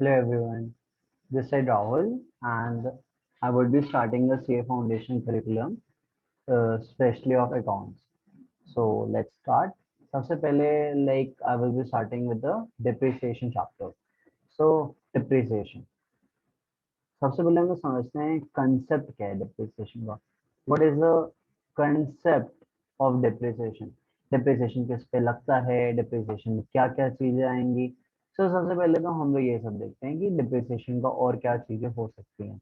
Hello everyone, this is Rahul and I would be starting the CA Foundation curriculum, especially of accounts. So let's start. सबसे पहले I will be starting with the depreciation chapter. So depreciation. सबसे पहले हम लोग समझते हैं concept क्या है depreciation का. What is the concept of depreciation? Depreciation किस पे लगता है? Depreciation में क्या क्या चीजें आएंगी? तो सबसे पहले तो हम लोग ये सब देखते हैं कि डिप्रिसिएशन का और क्या चीजें हो सकती हैं।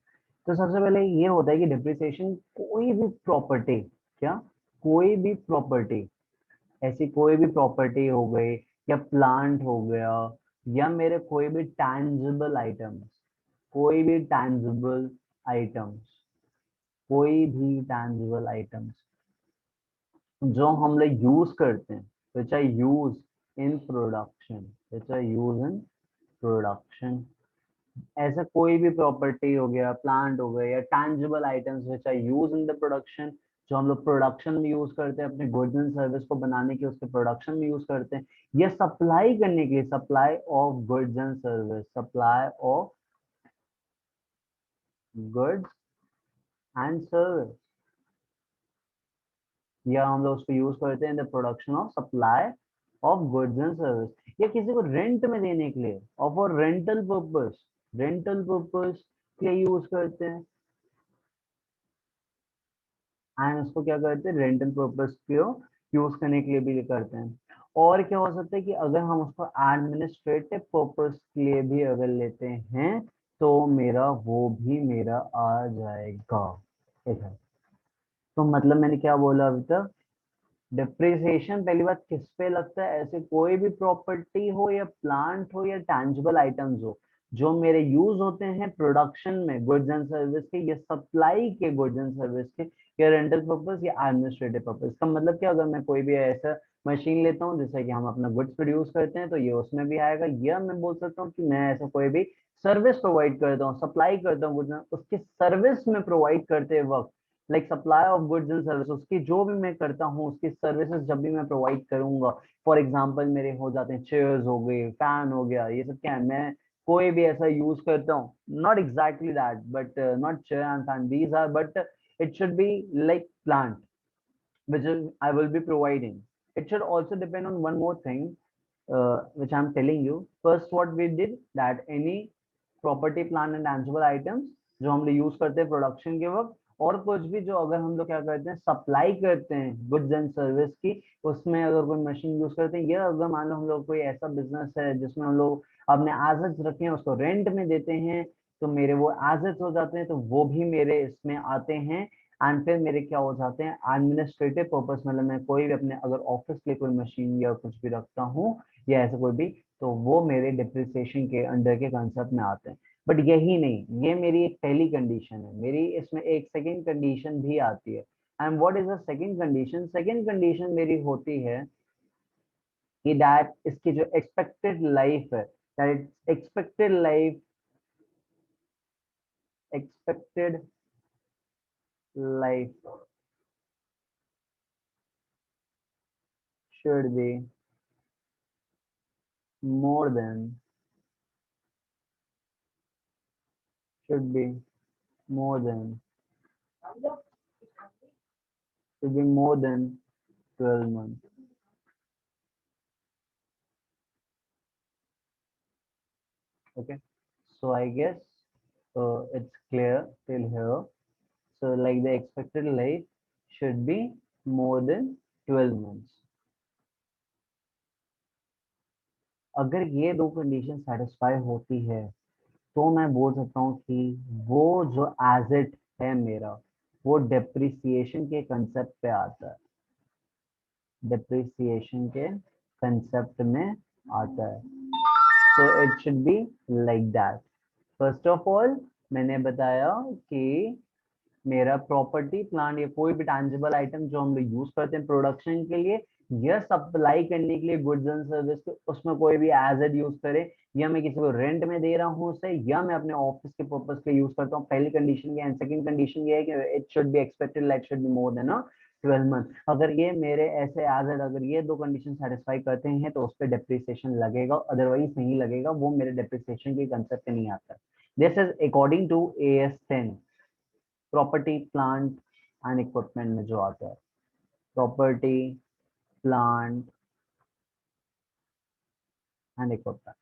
तो सबसे पहले ये होता है कि डिप्रिसिएशन कोई भी प्रॉपर्टी, क्या कोई भी प्रॉपर्टी, ऐसी कोई भी प्रॉपर्टी हो गई या प्लांट हो गया या मेरे कोई भी टैंजिबल आइटम्स, कोई भी टैंजिबल आइटम्स, कोई भी टैंजिबल आइटम्स जो हम लोग यूज करते हैं, which are use in production, which are use in production, ऐसा कोई भी प्रॉपर्टी हो गया, प्लांट हो गया या tangible items which are use in the production, जो हम लोग प्रोडक्शन में यूज करते हैं, अपने गुड्स एंड सर्विस को बनाने के उसके प्रोडक्शन में यूज करते हैं, या सप्लाई करने के लिए, supply of goods and service, supply of goods and service, या हम लोग उसको यूज करते हैं इन the production of supply of goods and service, या किसी को रेंट में देने के लिए और for rental purpose, rental purpose के लिए यूज करते हैं, एंड उसको क्या करते हैं, रेंटल पर्पस को यूज करने के लिए भी करते हैं। और क्या हो सकता है कि अगर हम उसको एडमिनिस्ट्रेटिव पर्पस के लिए भी अगर लेते हैं तो मेरा वो भी मेरा आ जाएगा इधर। तो मतलब मैंने क्या बोला अभी तक, डिप्रिसिएशन पहली बात किस पे लगता है, ऐसे कोई भी प्रॉपर्टी हो या प्लांट हो या टैंजिबल आइटम्स हो जो मेरे यूज होते हैं प्रोडक्शन में, गुड्स एंड सर्विस के या सप्लाई के गुड्स एंड सर्विस के, या रेंटल पर्पस या एडमिनिस्ट्रेटिव पर्पस। इसका मतलब क्या, अगर मैं कोई भी ऐसा मशीन लेता हूँ जिससे कि हम अपना गुड्स प्रोड्यूस करते हैं तो ये उसमें भी आएगा, या मैं बोल सकता हूँ कि मैं ऐसा कोई भी सर्विस प्रोवाइड करता हूँ, सप्लाई करता हूँ गुड्स, उसकी सर्विस में प्रोवाइड करते वक्त, like supply of goods and service, उसकी जो भी मैं करता हूँ उसकी सर्विसेज जब भी मैं प्रोवाइड करूंगा, फॉर एग्जांपल मेरे हो जाते हैं चेयर्स हो गए, फैन हो गया, ये सब क्या है, मैं कोई भी ऐसा यूज करता हूँ, not exactly that but not chair and fan, these are, but it should be like plant which is I will be providing. It should also depend on one more thing, which I'm telling you. First, what we did that any property plant and tangible items जो हम लोग use करते हैं production के वक्त, और कुछ भी जो अगर हम लोग क्या करते हैं सप्लाई करते हैं गुड्स एंड सर्विस की, उसमें अगर कोई मशीन यूज करते हैं, या अगर मान लो हम लोग कोई ऐसा बिजनेस है जिसमें हम लोग अपने एसेट्स रखे हैं उसको रेंट में देते हैं, तो मेरे वो एसेट्स हो जाते हैं, तो वो भी मेरे इसमें आते हैं। एंड फिर मेरे क्या हो जाते हैं एडमिनिस्ट्रेटिव पर्पस, मतलब मैं कोई भी अपने अगर ऑफिस के लिए कोई मशीन या कुछ भी रखता हूँ या ऐसा कोई भी, तो वो मेरे डिप्रिसिएशन के अंडर के कंसेप्ट में आते हैं। बट यही नहीं, ये मेरी एक पहली कंडीशन है, मेरी इसमें एक सेकंड कंडीशन भी आती है। And what is the second condition, second condition मेरी होती है कि दैट इसकी जो एक्सपेक्टेड लाइफ है, that expected life, expected life should be more than, should be more than, should be more than 12 months. Okay, so I guess it's clear till here. So like the expected life should be more than 12 months. अगर ये दो condition satisfy होती है तो मैं बोल सकता हूँ कि वो जो एसेट है मेरा वो डेप्रिसिएशन के कंसेप्ट पे आता है, डेप्रिसिएशन के कंसेप्ट में आता है। So it should be like that. First of all, मैंने बताया कि मेरा प्रॉपर्टी प्लांट या कोई भी टैंजिबल आइटम जो हम लोग यूज करते हैं प्रोडक्शन के लिए या सप्लाई करने के लिए गुड्स एंड सर्विस के, उसमें कोई भी एसेट यूज करे, या मैं किसी को रेंट में दे रहा हूँ उसे, या मैं अपने ऑफिस के पर्पस के यूज करता हूँ, पहली कंडीशन ये। एंड सेकंड कंडीशन ये है कि it should be expected life should be more than 12 month. अगर ये मेरे ऐसे एज एड अगर ये दो कंडीशन सेटिस्फाई करते हैं तो उस पर डेप्रिसिएशन लगेगा, अदरवाइज नहीं लगेगा, वो मेरे डेप्रिसिएशन के कंसेप्ट नहीं आता। This is according to AS10 property plant and equipment में जो आता है, प्रॉपर्टी प्लांट एंड इक्विपमेंट,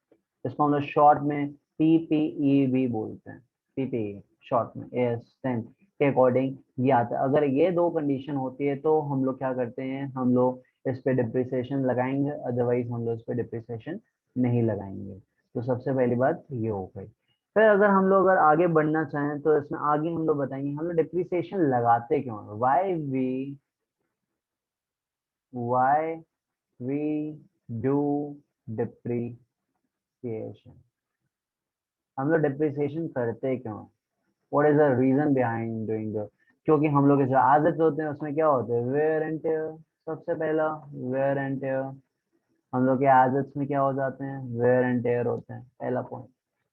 इसको हम लोग शॉर्ट में PPE भी बोलते हैं, PPE शॉर्ट में AS10 के अकॉर्डिंग ये आता है। अगर ये दो कंडीशन होती है तो हम लोग क्या करते हैं, हम लोग इस पे डिप्रिसिएशन लगाएंगे, अदरवाइज हम लोग इस पे डिप्रिसिएशन नहीं लगाएंगे। तो सबसे पहली बात ये हो गई। फिर अगर हम लोग अगर आगे बढ़ना चाहें तो इसमें आगे हम लोग बताएंगे हम लोग डिप्रिसिएशन लगाते क्यों हैं, why we do depreciation, हम लोग डिप्रिसिएशन करते क्यों, what is the reason behind doing the, क्योंकि हम लोग के जो आदत होते हैं उसमें क्या होते हैं, वेयर एंड टेयर। सबसे पहला वेयर एंड टेयर, हम लोग के आदत में क्या हो जाते हैं, वेयर एंड टेयर होते हैं, पहला पॉइंट।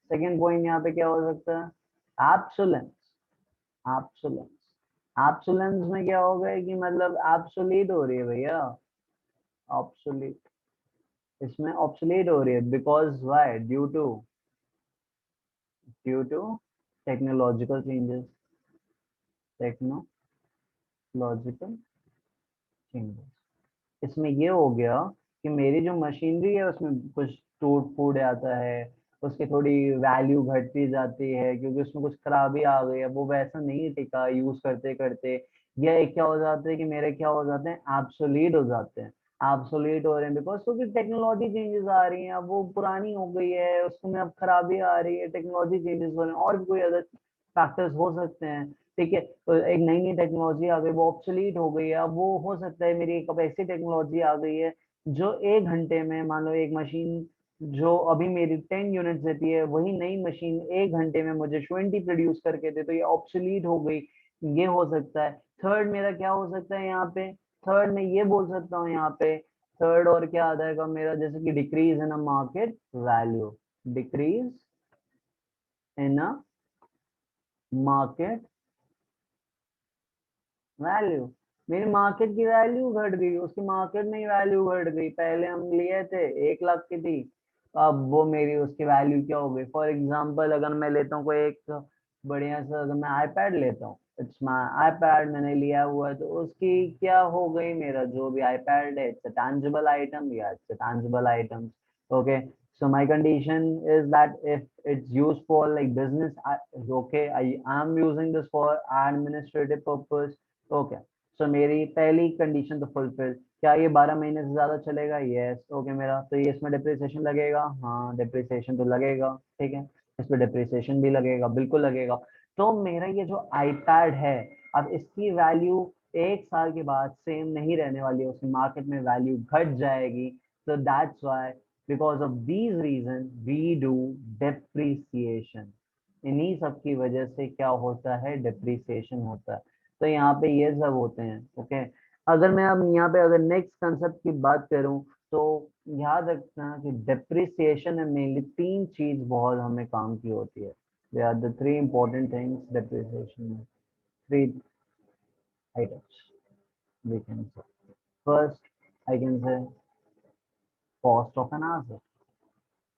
सेकंड पॉइंट यहाँ पे क्या हो सकता है, एब्सोलेंस। एब्सोलेंस, एब्सोलेंस में क्या हो गया कि मतलब एब्सोलीट हो रही है भैया, ऑब्सोलीट, इसमें ऑब्सोलीट हो रही है, because why, due to technological changes, technological changes. इसमें ये हो गया कि मेरी जो मशीनरी है उसमें कुछ टूट फूट आता है, उसकी थोड़ी वैल्यू घटती जाती है क्योंकि उसमें कुछ खराबी आ गई है, वो वैसा नहीं टिका यूज करते करते, या एक क्या हो जाता है कि मेरे क्या हो जाते हैं, एब्सोलीट हो जाते हैं। एब्सोलीट हो रहे हैं बिकॉज क्योंकि टेक्नोलॉजी चेंजेस आ रही हैं, अब वो पुरानी हो गई है, उसमें अब खराबी आ रही है, टेक्नोलॉजी चेंजेस हो रहे हैं, और भी कोई अदर फैक्टर्स हो सकते हैं। ठीक है, तो एक नई नई टेक्नोलॉजी आ गई, वो ऑब्सोलीट हो गई है, अब वो हो सकता है मेरी एक ऐसी टेक्नोलॉजी आ गई है जो 1 घंटे में, मान लो एक मशीन जो अभी मेरी 10 यूनिट्स देती है, वही नई मशीन 1 घंटे में मुझे 20 प्रोड्यूस करके दे, तो ये ऑब्सोलीट हो गई, ये हो सकता है। थर्ड मेरा क्या हो सकता है यहाँ पे, थर्ड में ये बोल सकता हूँ यहाँ पे, थर्ड और क्या आ जाएगा मेरा, जैसे कि decrease in a market value, decrease in a market value, मेरी मार्केट की वैल्यू घट गई, उसकी मार्केट में ही वैल्यू घट गई, पहले हम लिए थे 1 लाख की थी, अब वो मेरी उसकी वैल्यू क्या हो गई। फॉर एग्जांपल अगर मैं लेता हूँ कोई एक बढ़िया सा, अगर मैं आईपैड लेता हूँ, इट्स माई आईपैड मैंने लिया हुआ है, तो उसकी क्या हो गई, मेरा जो भी आईपैड है इट्स अ टैंजिबल आइटम, या it's a tangible item. Okay, so my condition is that if it's used for like business, okay, I am using this for administrative purpose, okay. So मेरी पहली condition तो fulfil, क्या ये 12 महीने से ज्यादा चलेगा, यस, ओके मेरा, तो ये इसमें डिप्रिसिएशन लगेगा, हाँ डिप्रिसिएशन तो लगेगा, ठीक है, इस पे डिप्रिसिएशन भी लगेगा, बिल्कुल लगेगा। तो मेरा ये जो आईपैड है, अब इसकी वैल्यू 1 साल के बाद सेम नहीं रहने वाली है, उसकी मार्केट में वैल्यू घट जाएगी। तो that's why, because of these reason we do depreciation, इन्हीं सब की वजह से क्या होता है, डिप्रिसिएशन होता है। तो यहाँ पे ये सब होते हैं, ओके। अगर मैं अब यहाँ पे अगर नेक्स्ट कंसेप्ट की बात करूँ तो याद रखना कि डिप्रिसिएशन में मेनली 3 चीज बहुत हमें काम की होती है, they are the 3 important things depreciation में, 3 items we can say. First, I can say cost of an asset।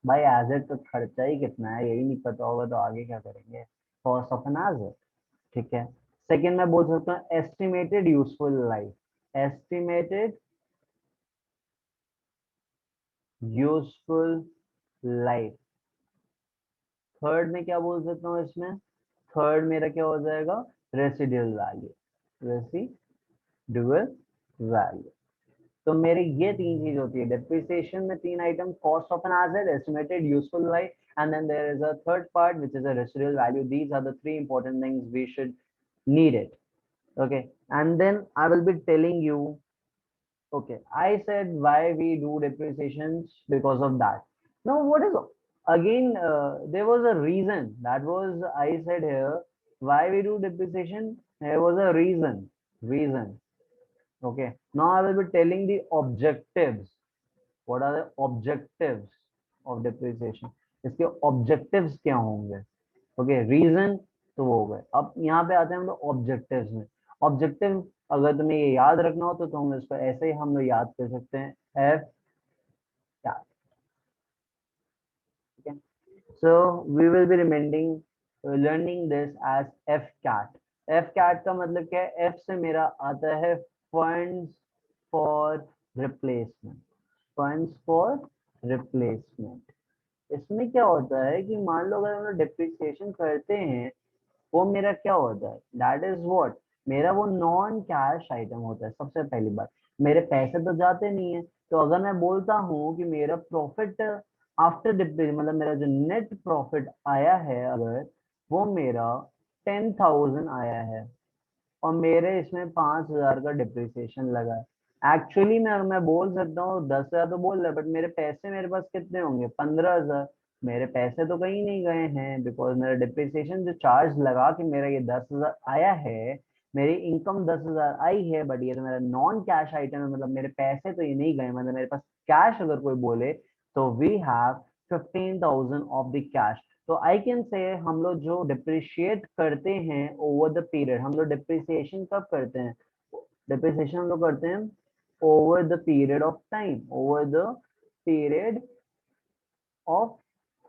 भाई एसेट का खर्चा ही कितना है यही नहीं पता होगा तो आगे क्या करेंगे, कॉस्ट ऑफ एन एसेट, ठीक है। सेकेंड मैं बोल सकता हूँ estimated useful life, estimated useful life. Third में क्या बोल सकता हूँ इसमें, थर्ड मेरा क्या हो जाएगा, रेसिडुअल वैल्यू, रेसिडुअल वैल्यू। तो मेरे ये 3 चीज होती है डिप्रिसिएशन में, 3 item, cost of an asset, estimated useful life, and then there is a third part which is a residual value. These are the 3 important things we should need it, okay, and then I will be telling you, okay, I said why we do depreciations because of that. Now what is, again there was a reason, that was I said here why we do depreciation, there was a reason, okay. Now I will be telling the objectives, what are the objectives of depreciation, इसके objectives क्या होंगे, okay. Reason तो वो हो गए, अब यहाँ पे आते हैं हम लोग ऑब्जेक्टिव्स में। ऑब्जेक्टिव अगर तुम्हें ये याद रखना हो तो तुम इसको ऐसे ही हम लोग याद कर सकते हैं, एफ कैट। ठीक है, so we will be reminding learning this as F cat. F cat का मतलब क्या है? एफ से मेरा आता है funds for replacement, funds for replacement. इसमें क्या होता है कि मान लो अगर हम लोग डिप्रिसिएशन करते हैं, वो मेरा क्या होता है, दैट इज व्हाट, मेरा वो नॉन कैश आइटम होता है। सबसे पहली बात, मेरे पैसे तो जाते नहीं है। तो अगर मैं बोलता हूँ कि मेरा प्रॉफिट आफ्टर डिप्रिसिएशन, मतलब मेरा जो नेट प्रॉफिट आया है, अगर वो मेरा 10,000 आया है और मेरे इसमें 5,000 का डिप्रिसिएशन लगा है, एक्चुअली मैं बोल सकता हूँ 10,000 तो बोल रहा है, बट मेरे पैसे मेरे पास कितने होंगे, 15,000। मेरे पैसे तो कहीं नहीं गए हैं, बिकॉज मेरा डिप्रिसिएशन जो चार्ज लगा कि मेरा ये 10,000 आया है, मेरी इनकम 10,000 आई है, बट ये तो मेरा नॉन कैश आइटम है, मतलब मेरे पैसे तो ये नहीं गए, मतलब मेरे पास कैश अगर कोई बोले तो we have 15,000 of the cash. तो आई कैन से हम लोग जो डिप्रिशिएट करते हैं ओवर द पीरियड, हम लोग डिप्रिसिएशन कब करते हैं, डिप्रिसिएशन हम लोग करते हैं over the period of time, over the period of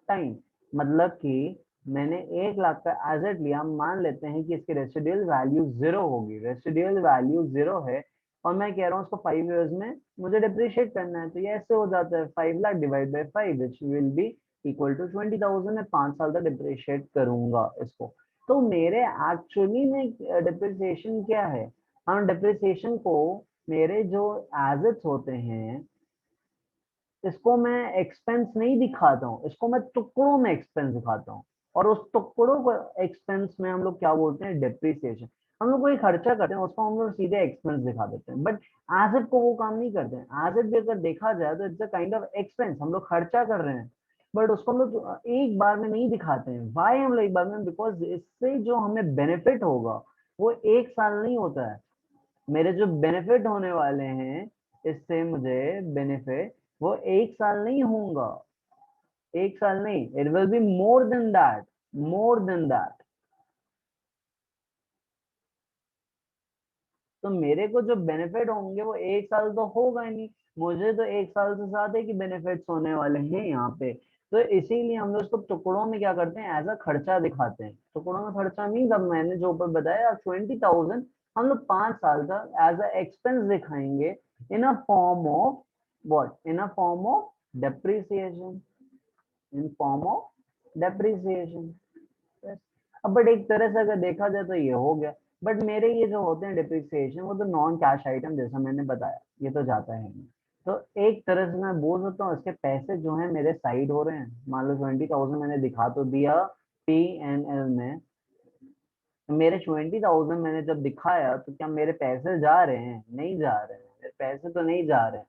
time. मतलब कि मैंने 1 लाख का एसेट लिया, हम मान लेते हैं कि इसकी रेसिडुअल वैल्यू 0 होगी, रेसिडुअल वैल्यू 0 है, और मैं कह रहा हूँ उसको 5 इयर्स में मुझे डिप्रिशिएट करना है, तो ये ऐसे हो जाता है 5 lakh divide by 5 which will be equal to 20,000। मैं 5 साल तक डिप्रिशिएट करूंगा इसको। तो मेरे एक्चुअली में डिप्रिसिएशन क्या है, हम डिप्रिसिएशन को, मेरे जो एसेट्स होते हैं, इसको मैं एक्सपेंस नहीं दिखाता हूँ, इसको मैं टुकड़ों में एक्सपेंस दिखाता हूँ, और उस टुकड़ों को एक्सपेंस में हम लोग क्या बोलते हैं, डिप्रिसिएशन। हम लोग कोई खर्चा करते हैं उसको हम लोग सीधे एक्सपेंस दिखा देते हैं, बट एसेट को वो काम नहीं करते हैं। एसेट भी अगर देखा जाए तो it's a kind of expense, हम लोग खर्चा कर रहे हैं, बट उसको हम लोग एक बार में नहीं दिखाते हैं। वाई हम लोग एक बार में, बिकॉज इससे जो हमें बेनिफिट होगा वो 1 साल नहीं होता है। मेरे जो बेनिफिट होने वाले हैं, इससे मुझे बेनिफिट, वो 1 साल नहीं होगा, 1 साल नहीं, it will be more than that, more than that. तो मेरे को जो बेनिफिट होंगे वो 1 साल तो होगा ही नहीं, मुझे तो 1 साल से ज्यादा की बेनिफिट्स होने वाले हैं यहाँ पे। तो इसीलिए हम लोग इसको टुकड़ों में क्या करते हैं, एज अ खर्चा दिखाते हैं। टुकड़ों में खर्चा मीन, अब मैंने जो ऊपर बताया 20,000 हम लोग 5 साल तक एज अ एक्सपेंस दिखाएंगे, in a form of what, in a form of depreciation, in form of depreciation. अब बट एक तरह से अगर देखा जाए तो ये हो गया, बट मेरे ये जो होते हैं डिप्रिसिएशन, वो तो नॉन कैश आइटम जैसा मैंने बताया, ये तो जाता है नहीं। तो एक तरह से मैं बोल सकता हूँ इसके पैसे जो है मेरे साइड हो रहे हैं। मान लो 20,000 मैंने दिखा तो दिया P&L में, तो मेरे 20,000 मैंने जब दिखाया तो क्या मेरे पैसे जा रहे हैं, नहीं जा रहे हैं, मेरे पैसे तो नहीं जा रहे हैं।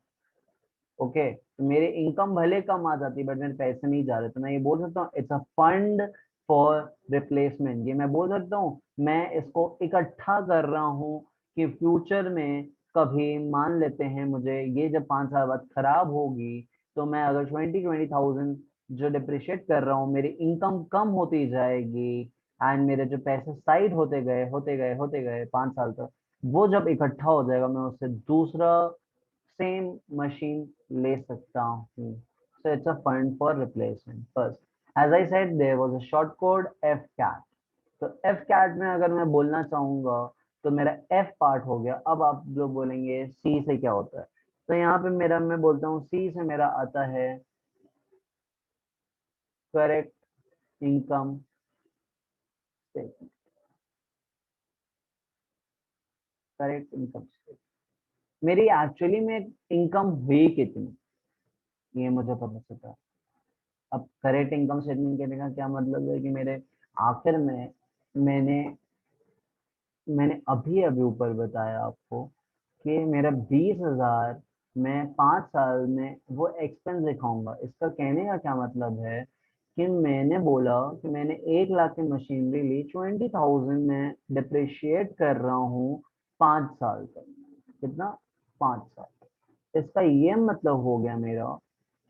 ओके, तो मेरी इनकम भले कम आ जाती बट मेरे पैसे नहीं जा रहे, तो मैं ये बोल सकता हूँ it's a fund for replacement. ये मैं बोल सकता हूँ मैं इसको इकट्ठा कर रहा हूँ कि फ्यूचर में कभी मान लेते हैं मुझे ये जब 5 साल बाद खराब होगी, तो मैं अगर 20,000 जो डिप्रिशिएट कर रहा हूँ, मेरी इनकम कम होती जाएगी, एंड मेरे जो पैसे साइड होते गए होते गए होते गए 5 साल तक, वो जब इकट्ठा हो जाएगा मैं उससे दूसरा सेम मशीन ले सकता हूँ। So it's a fund for replacement. First, as I said, there was a short code FCAT. तो FCAT में अगर मैं बोलना चाहूंगा तो मेरा F पार्ट हो गया। अब आप लोग बोलेंगे C से क्या होता है, तो यहाँ पे मेरा, मैं बोलता हूँ C से मेरा आता है correct income statement, correct income statement. मेरी एक्चुअली में इनकम हुई कितनी, ये मुझे पता चलता है। अब करेक्ट इनकम स्टेटमेंट कहने का क्या मतलब है कि मेरे आखिर में मैंने मैंने अभी अभी ऊपर बताया आपको कि मेरा 20,000 मैं 5 साल में वो एक्सपेंस दिखाऊंगा। इसका कहने का क्या मतलब है कि मैंने बोला कि मैंने 1 लाख की मशीनरी ली, 20,000 में डिप्रिशिएट कर रहा हूँ 5 साल तक। कितना, 5 साल। इसका ये मतलब हो गया मेरा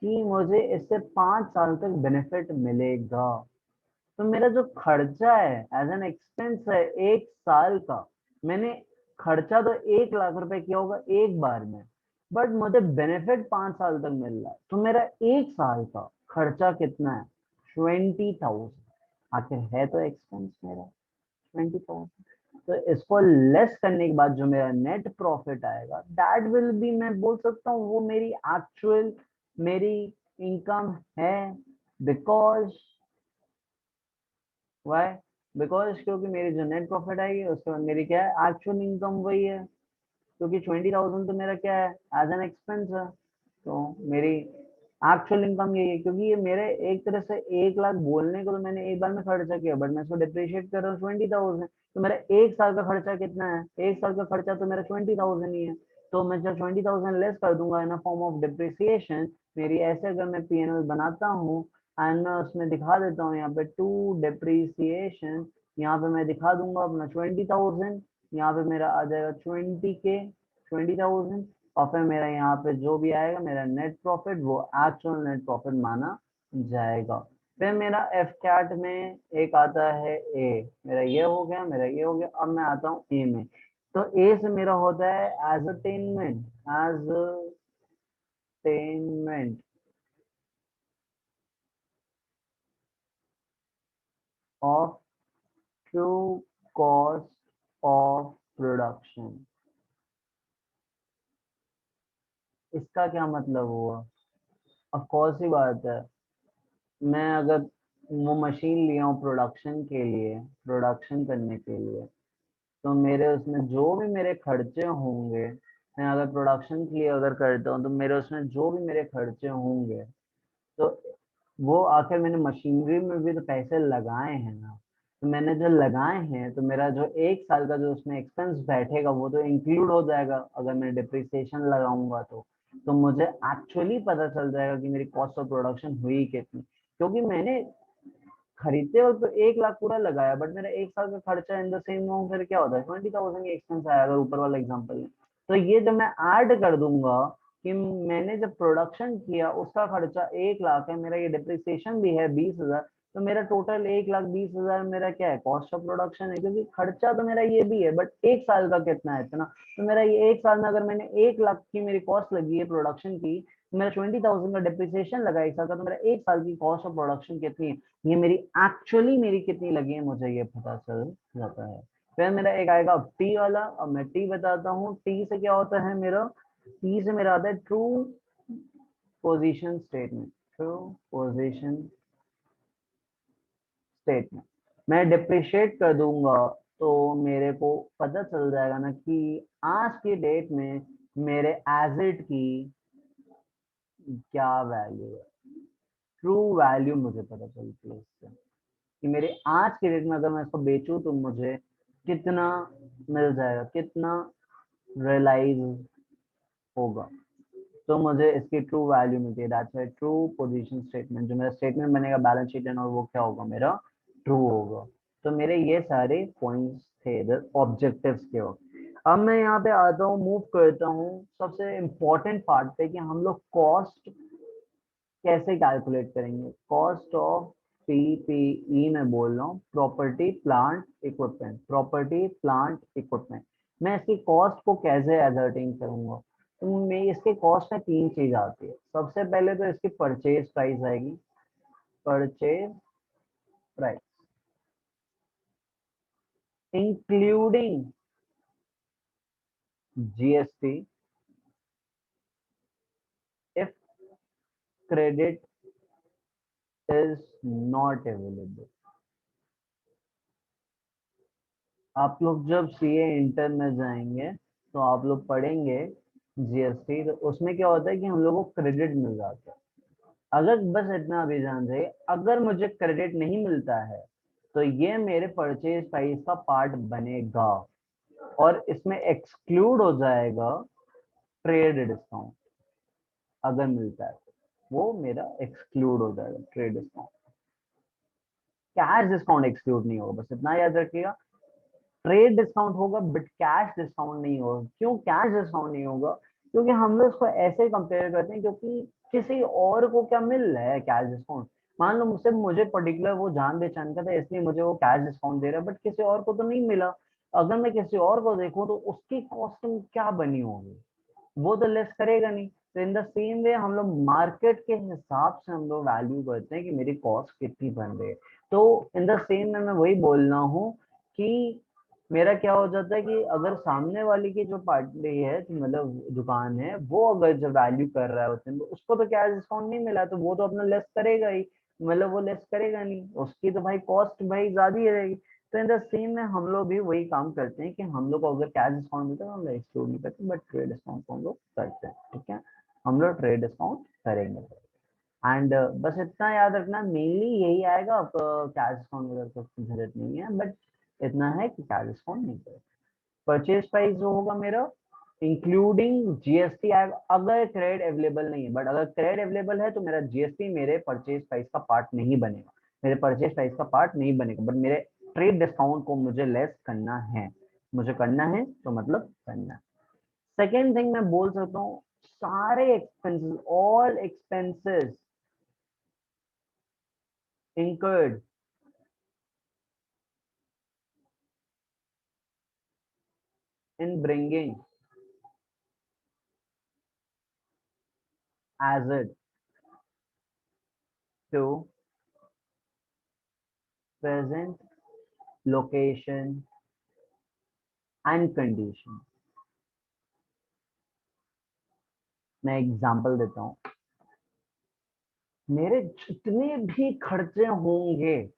कि मुझे इससे 5 साल तक बेनिफिट मिलेगा। तो मेरा जो खर्चा है एज एन एक्सपेंस है 1 साल का, मैंने खर्चा तो 1 लाख रुपए किया होगा एक बार में, बट मुझे बेनिफिट 5 साल तक मिल रहा है, तो मेरा 1 साल का खर्चा कितना है? 20,000। आखिर है तो एक्सपेंस मेरा 20,000। तो इसको लेस करने के बाद जो मेरा नेट प्रॉफिट आएगा, दैट विल बी, मैं बोल सकता हूँ वो मेरी एक्चुअल, मेरी इनकम है। Because Y? बिकॉज क्योंकि मेरी जो नेट प्रॉफिट आएगी उसके बाद मेरी क्या है, एक्चुअल इनकम वही है। क्योंकि 20,000 तो मेरा क्या है, एज एन एक्सपेंस है। तो मेरी एक्चुअल इनकम यही है, क्योंकि ये मेरे एक तरह से 1 लाख बोलने को तो मैंने एक बार में खर्चा किया, बट मैं इसको डिप्रिशिएट कर रहा हूँ 20,000। तो मेरा 1 साल का खर्चा कितना है? 1 साल का खर्चा तो मेरा 20,000 ही है। तो मैं जब 20,000 लेस कर दूंगा इन फॉर्म ऑफ डिप्रिसिएशन, मेरी ऐसे अगर मैं पीएनएल बनाता हूँ एंड मैं उसमें दिखा देता हूँ यहाँ पे टू डिप्रिसिएशन, यहाँ पे मैं दिखा दूंगा अपना 20,000, यहाँ पे मेरा आ जाएगा 20,000, और फिर मेरा यहाँ पे जो भी आएगा मेरा नेट प्रॉफिट, वो एक्चुअल नेट प्रॉफिट माना जाएगा। फिर मेरा एफ कैट में एक आता है ए, मेरा ये हो गया, मेरा ये हो गया। अब मैं आता हूँ ए में। तो ए से मेरा होता है ascertainment, ascertainment of true cost of production. इसका क्या मतलब हुआ? अब कौन सी बात है, मैं अगर वो मशीन लिया हूँ प्रोडक्शन के लिए, प्रोडक्शन करने के लिए, तो मेरे उसमें जो भी मेरे खर्चे होंगे, मैं अगर प्रोडक्शन के लिए अगर करता हूँ तो मेरे उसमें जो भी मेरे खर्चे होंगे, तो वो आखिर मैंने मशीनरी में भी तो पैसे लगाए हैं ना। तो मैंने जो लगाए हैं, तो मेरा जो 1 साल का जो उसमें एक्सपेंस बैठेगा वो तो इंक्लूड हो जाएगा अगर मैं डिप्रिसिएशन लगाऊंगा तो मुझे एक्चुअली पता चल जाएगा कि मेरी कॉस्ट ऑफ प्रोडक्शन हुई कितनी। क्योंकि मैंने खरीदते वक्त तो 1 लाख पूरा लगाया, बट मेरा 1 साल का खर्चा इन द सेम अमाउंट फिर क्या होता है, 20,000 एक्सपेंस आया अगर ऊपर वाला एग्जांपल है। तो ये जब मैं ऐड कर दूंगा कि मैंने जब प्रोडक्शन किया उसका खर्चा 1 लाख है, मेरा ये डिप्रिसिएशन भी है 20,000, तो मेरा टोटल 1,20,000 मेरा क्या है, कॉस्ट ऑफ प्रोडक्शन है। क्योंकि खर्चा तो मेरा ये भी है, बट 1 साल का कितना है इतना। तो मेरा ये 1 साल में अगर मैंने 1 लाख की मेरी कॉस्ट लगी है प्रोडक्शन की, तो मेरा 20,000 का डिप्रिसिएशन लगा 1 साल का, तो मेरा 1 साल की कॉस्ट ऑफ प्रोडक्शन कितनी है, ये मेरी एक्चुअली मेरी कितनी लगी है, मुझे ये पता चल जाता है। फिर मेरा एक आएगा टी वाला। अब मैं टी बताता हूँ, टी से क्या होता है मेरा, टी से मेरा आता है true position statement, true position statement. मैं डिप्रिशिएट कर दूंगा तो मेरे को पता चल जाएगा ना कि आज की डेट में मेरे एसेट की क्या वैल्यू है। ट्रू वैल्यू मुझे पता चलती है इससे, कि मेरे आज के डेट में अगर मैं इसको बेचूं तो मुझे कितना मिल जाएगा, कितना रियलाइज होगा। तो मुझे इसकी ट्रू वैल्यू मिलती है, that's why true position statement, जो मेरा स्टेटमेंट बनेगा बैलेंस शीट एंड और वो क्या होगा, मेरा ट्रू होगा। तो मेरे ये सारे पॉइंट्स थे इधर ऑब्जेक्टिव्स के वक्त। अब मैं यहाँ पे आता हूँ, मूव करता हूँ सबसे इम्पोर्टेंट पार्ट पे, कि हम लोग कॉस्ट कैसे कैलकुलेट करेंगे। कॉस्ट ऑफ पीपीई में बोल रहा हूँ, property plant equipment, property plant equipment. मैं इसकी कॉस्ट को कैसे एजर्टिंग करूंगा, तो मैं इसके कॉस्ट में 3 चीज आती है। सबसे पहले तो इसकी परचेज प्राइस आएगी, purchase price including GST if credit is not available. आप लोग जब सीए इंटर में जाएंगे तो आप लोग पढ़ेंगे जीएसटी, तो उसमें क्या होता है कि हम लोग को क्रेडिट मिल जाता है। अगर बस इतना अभी जान जाइए, अगर मुझे क्रेडिट नहीं मिलता है तो ये मेरे परचेज प्राइस का पार्ट बनेगा, और इसमें एक्सक्लूड हो जाएगा ट्रेड डिस्काउंट। अगर मिलता है तो वो मेरा एक्सक्लूड हो जाएगा trade discount. Cash discount exclude नहीं होगा, बस इतना याद रखिएगा। ट्रेड डिस्काउंट होगा बट कैश डिस्काउंट नहीं होगा। क्यों कैश डिस्काउंट नहीं होगा? क्योंकि हम लोग इसको ऐसे कंपेयर करते हैं, क्योंकि किसी और को क्या मिल रहा है कैश डिस्काउंट। मान लो मुझसे, मुझे पर्टिकुलर वो जान पहचान का था इसलिए मुझे वो कैश डिस्काउंट दे रहा है, बट किसी और को तो नहीं मिला। अगर मैं किसी और को देखूं तो उसकी कॉस्टिंग क्या बनी होगी, वो तो लेस करेगा नहीं। तो इन द सेम वे हम लोग मार्केट के हिसाब से हम लोग वैल्यू करते हैं कि मेरी कॉस्ट कितनी बन रही है। तो इन द सेम में मैं वही बोल रहा हूँ कि मेरा क्या हो जाता है कि अगर सामने वाली की जो पार्टी है, जो मतलब दुकान है, वो अगर जो वैल्यू कर रहा है उसमें, तो उसको तो क्या डिस्काउंट नहीं मिला, तो वो तो अपना लेस करेगा ही, मतलब वो लेस करेगा नहीं, उसकी तो भाई कॉस्ट भाई ज्यादा ही रहेगी। तो इन द सेम में हम लोग भी वही काम करते हैं कि हम लोग को अगर कैश डिस्काउंट मिलता है तो हम लोग एक्सक्लूड नहीं करते, बट ट्रेड डिस्काउंट को हम लोग करते हैं। ठीक है, हम लोग ट्रेड डिस्काउंट करेंगे। एंड बस इतना याद रखना, मेनली यही आएगा, कैश डिस्काउंट वगैरह तो जरूरत नहीं है, बट इतना है कि कैश डिस्काउंट नहीं करें। परचेज प्राइस जो होगा मेरा इंक्लूडिंग जीएसटी आएगा, अगर क्रेडिट अवेलेबल नहीं है, बट अगर क्रेडिट अवेलेबल है तो मेरा जीएसटी मेरे परचेज प्राइस का पार्ट नहीं बनेगा, मेरे परचेज प्राइस का पार्ट नहीं बनेगा, बट मेरे ट्रेड डिस्काउंट को मुझे लेस करना है, मुझे करना है तो मतलब करना है। सेकेंड थिंग मैं बोल सकता हूँ, सारे expenses, all expenses incurred in bringing acid to present location and condition। मैं एग्जांपल देता हूँ, मेरे जितने भी खर्चे होंगे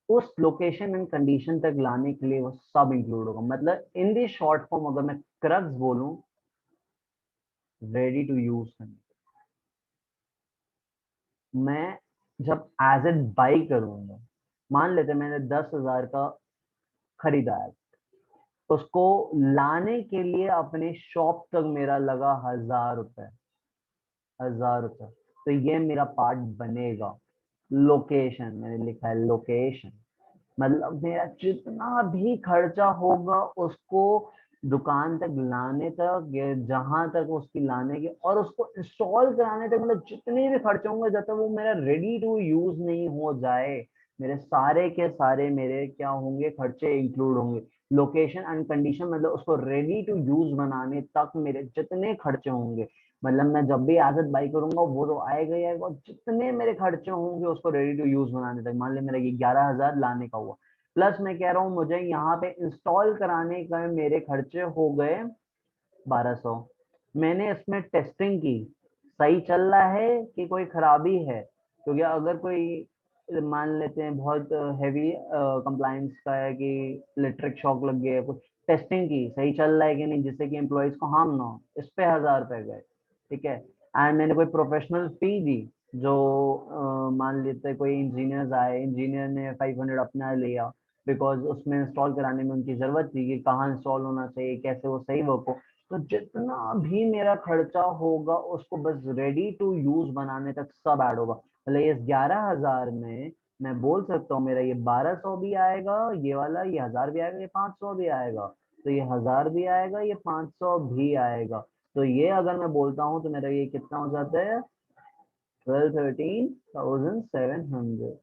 उस लोकेशन एंड कंडीशन तक लाने के लिए वो सब इंक्लूड होगा। मतलब इन दी शॉर्ट फॉर्म अगर मैं क्रक्स बोलूं, रेडी टू यूज करने, मैं जब एज बाई करूंगा, मान लेते मैंने 10,000 का खरीदा है, उसको लाने के लिए अपने शॉप तक मेरा लगा 1,000 रुपए, 1,000 रुपए, तो ये मेरा पार्ट बनेगा। लोकेशन मैंने लिखा है, लोकेशन मतलब मेरा जितना भी खर्चा होगा उसको दुकान तक लाने तक, या जहां तक उसकी लाने के और उसको इंस्टॉल कराने तक, मतलब जितने भी खर्चे होंगे जब तक वो मेरा रेडी टू यूज नहीं हो जाए, मेरे सारे के सारे मेरे क्या होंगे, खर्चे इंक्लूड होंगे। लोकेशन एंड कंडीशन मतलब उसको रेडी टू यूज बनाने तक मेरे जितने खर्चे होंगे, मतलब मैं जब भी आदत बाई करूंगा वो तो आएगा ही आएगा, जितने मेरे खर्चे होंगे उसको रेडी टू यूज बनाने तक, मान ले मेरा ये 11,000 लाने का हुआ, प्लस मैं कह रहा हूँ मुझे यहाँ पे इंस्टॉल कराने का मेरे खर्चे हो गए 1,200। मैंने इसमें टेस्टिंग की, सही चल रहा है कि कोई खराबी है, क्योंकि अगर कोई मान लेते हैं बहुत हैवी कंप्लाइंस का है कि इलेक्ट्रिक शॉक लग गया है, कुछ टेस्टिंग की सही चल रहा है कि नहीं, जिससे कि एम्प्लॉयज को हार्म ना हो, इस पे 1,000 रुपए गए। ठीक है, एंड मैंने कोई प्रोफेशनल फी दी, जो मान लेते हैं कोई इंजीनियर्स आए, इंजीनियर ने 500 अपना लिया, बिकॉज उसमें इंस्टॉल कराने में उनकी जरूरत थी कि कहाँ इंस्टॉल होना चाहिए, कैसे वो सही वर्क हो। तो जितना भी मेरा खर्चा होगा उसको बस रेडी टू यूज बनाने तक सब ऐड होगा। मतलब ये 11,000 में मैं बोल सकता हूँ मेरा ये 1,200 भी आएगा, ये वाला ये 1,000 भी आएगा, ये 500 भी आएगा, तो ये 1,000 भी आएगा, ये 500 भी आएगा। तो ये अगर मैं बोलता हूँ तो मेरा ये कितना हो जाता है, 12,13,700।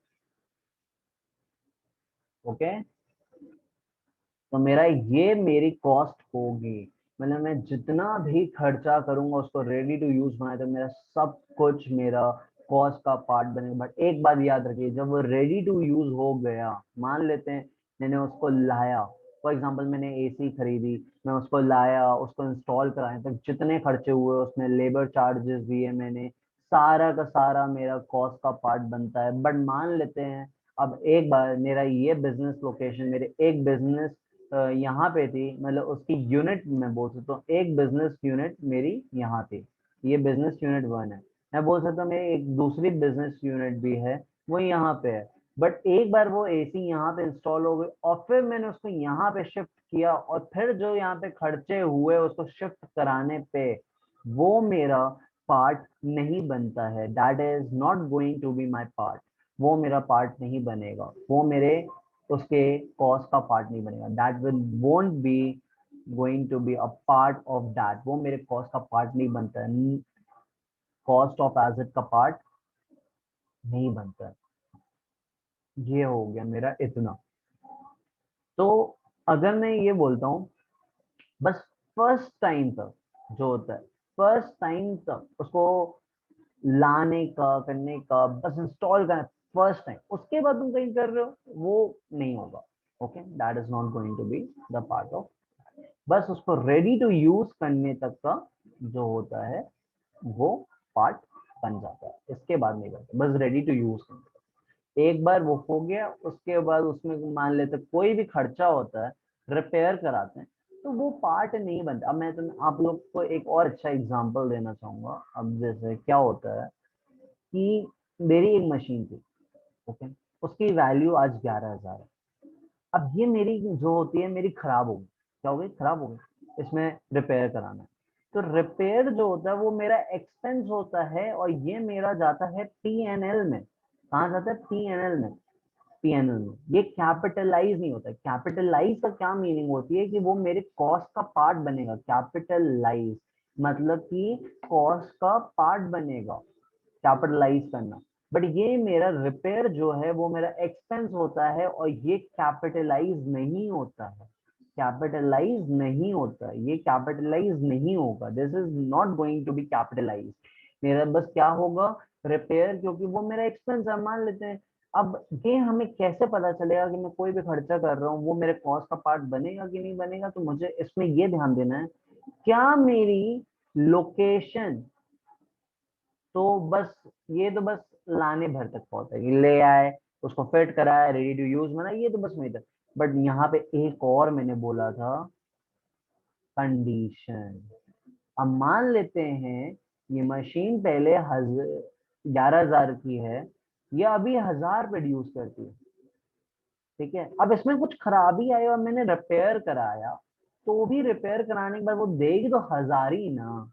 ओके, तो मेरा ये मेरी कॉस्ट होगी। मतलब मैं जितना भी खर्चा करूंगा उसको रेडी टू यूज बनाए तो मेरा सब कुछ मेरा कॉस्ट का पार्ट बनेगा। बट एक बात याद रखिए, जब वो रेडी टू यूज हो गया, मान लेते हैं मैंने उसको लाया, फॉर एग्जांपल मैंने एसी खरीदी, मैं उसको लाया, उसको इंस्टॉल कराने तक जितने खर्चे हुए, उसमें लेबर चार्जेस दिए मैंने, सारा का सारा मेरा कॉस्ट का पार्ट बनता है। बट मान लेते हैं अब एक बार मेरा ये बिजनेस लोकेशन, मेरे एक बिजनेस यहाँ पे थी, मतलब उसकी यूनिट मैं बोल सकता हूँ, एक बिजनेस यूनिट मेरी यहाँ थी, ये बिजनेस यूनिट 1 है। मैं बोल सकता हूँ मेरी एक दूसरी बिजनेस यूनिट भी है, वो यहाँ पे है। बट एक बार वो एसी यहाँ पे इंस्टॉल हो गई और फिर मैंने उसको यहाँ पे शिफ्ट किया, और फिर जो यहाँ पे खर्चे हुए उसको शिफ्ट कराने पे, वो मेरा पार्ट नहीं बनता है, that is not going to be my part. वो मेरा पार्ट नहीं बनेगा, वो मेरे उसके कॉस्ट का पार्ट नहीं बनेगा, that will won't be going to be a part of that, वो मेरे कॉस्ट का पार्ट नहीं बनता है, कॉस्ट ऑफ एसेट का पार्ट नहीं बनता है। ये हो गया मेरा इतना। तो अगर मैं ये बोलता हूँ बस फर्स्ट टाइम तक जो होता है, फर्स्ट टाइम तक उसको लाने का, करने का, बस इंस्टॉल करना फर्स्ट टाइम, उसके बाद तुम कहीं कर रहे हो, वो नहीं होगा। Okay, that is not going to be the part of. बस उसको रेडी टू यूज करने तक का जो होता है वो पार्ट बन जाता है, इसके बाद नहीं बनता, बस रेडी टू यूज करने तक। एक बार वो हो गया, उसके बाद उसमें मान लेते कोई भी खर्चा होता है, रिपेयर कराते हैं, तो वो पार्ट नहीं बनता। अब मैं आप लोग को एक और अच्छा एग्जांपल देना चाहूंगा। अब जैसे क्या होता है कि मेरी एक मशीन थी, ओके, उसकी वैल्यू आज 11,000 है। अब ये मेरी जो होती है मेरी खराब हो गई, क्या हो गई, खराब हो गई, इसमें रिपेयर कराना है। तो रिपेयर जो होता है वो मेरा एक्सपेंस होता है, और ये मेरा जाता है पीएनएल में। कहाँ जाता है, पीएनएल में। पीएनएल में ये कैपिटलाइज नहीं होता। कैपिटलाइज का क्या मीनिंग होती है कि वो मेरे कॉस्ट का पार्ट बनेगा। कैपिटलाइज मतलब कि कॉस्ट का पार्ट बनेगा, कैपिटलाइज करना। बट ये मेरा रिपेयर जो है वो मेरा एक्सपेंस होता है, और ये कैपिटलाइज नहीं होता है। कैपिटलाइज नहीं होता है, ये कैपिटलाइज नहीं होगा, this is not going to be capitalize. मेरा बस क्या होगा, रिपेयर, क्योंकि वो मेरा एक्सपेंस है, मान लेते हैं। अब ये हमें कैसे पता चलेगा कि मैं कोई भी खर्चा कर रहा हूँ वो मेरे कॉस्ट का पार्ट बनेगा कि नहीं बनेगा, तो मुझे इसमें ये ध्यान देना है, क्या मेरी लोकेशन, तो बस ये तो बस लाने भर तक का होता है कि ले आए, उसको फिट कराया, रेडी टू यूज बना, ये तो बस वही तक। बट यहाँ पे एक और मैंने बोला था, कंडीशन। अब मान लेते हैं ये मशीन पहले 11,000 की है, ये अभी 1,000 प्रोड्यूस करती है, ठीक है। अब इसमें कुछ खराबी आई और मैंने रिपेयर कराया, तो भी रिपेयर कराने के बाद वो देगी तो 1,000 ही ना,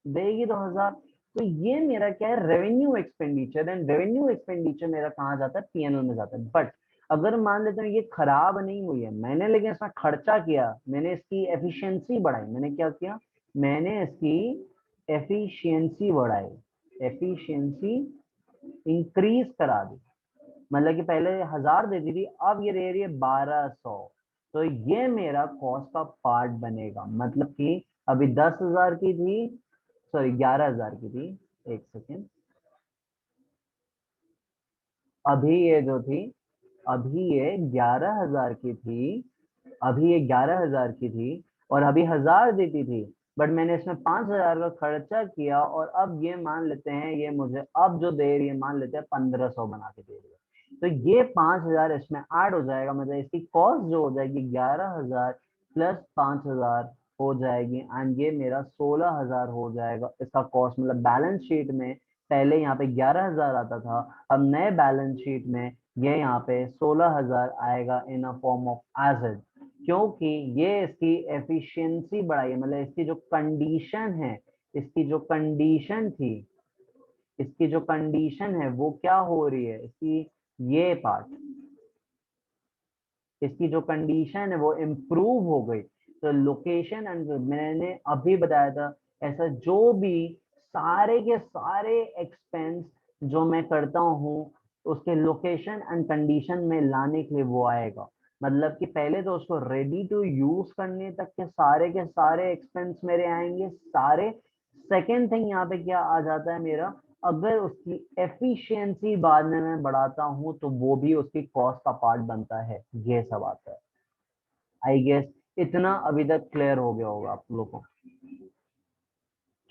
देगी तो 1,000। तो ये मेरा क्या है, revenue expenditure. And revenue expenditure मेरा कहाँ जाता है, पीएनएल में जाता है। बट अगर मान लेते हैं ये खराब नहीं हुई है मैंने, लेकिन इसमें खर्चा किया, मैंने इसकी एफिशिएंसी बढ़ाई, मैंने क्या किया, मैंने इसकी एफिशिएंसी बढ़ाई, एफिशिएंसी इंक्रीज करा दी। मतलब कि पहले 1,000 देती थी, अब ये दे रही है 1,200, तो ये मेरा कॉस्ट का पार्ट बनेगा। मतलब कि अभी 10,000 की थी, सॉरी 11,000 की थी, एक सेकेंड, अभी ये जो थी, अभी ये 11,000 की थी, अभी ये 11,000 की थी, और अभी 1,000 देती थी। बट मैंने इसमें 5,000 का खर्चा किया, और अब ये मान लेते हैं ये मुझे अब जो दे रही है, मान लेते हैं 1,500 बना के दे रही है। तो ये 5,000 इसमें ऐड हो जाएगा, मतलब इसकी कॉस्ट जो हो जाएगी 11,000 प्लस 5,000 हो जाएगी, एंड ये मेरा 16,000 हो जाएगा इसका कॉस्ट। मतलब बैलेंस शीट में पहले यहाँ पे 11,000 आता था, अब नए बैलेंस शीट में ये यहाँ पे 16,000 आएगा इन अ फॉर्म ऑफ एसेट, क्योंकि ये इसकी एफिशिएंसी बढ़ाई है। मतलब इसकी जो कंडीशन है, इसकी जो कंडीशन थी, इसकी जो कंडीशन है वो क्या हो रही है, इसकी ये पार्ट, इसकी जो कंडीशन है वो इम्प्रूव हो गई। तो लोकेशन एंड, मैंने अभी बताया था, ऐसा जो भी सारे के सारे एक्सपेंस जो मैं करता हूँ उसके लोकेशन एंड कंडीशन में लाने के लिए वो आएगा। मतलब कि पहले तो उसको रेडी टू यूज करने तक के सारे एक्सपेंस मेरे आएंगे सारे। सेकेंड थिंग यहाँ पे क्या आ जाता है मेरा, अगर उसकी एफिशिएंसी बाद में मैं बढ़ाता हूँ तो वो भी उसकी कॉस्ट का पार्ट बनता है, ये सब आता है। आई गेस इतना अभी तक क्लियर हो गया होगा आप लोगों को।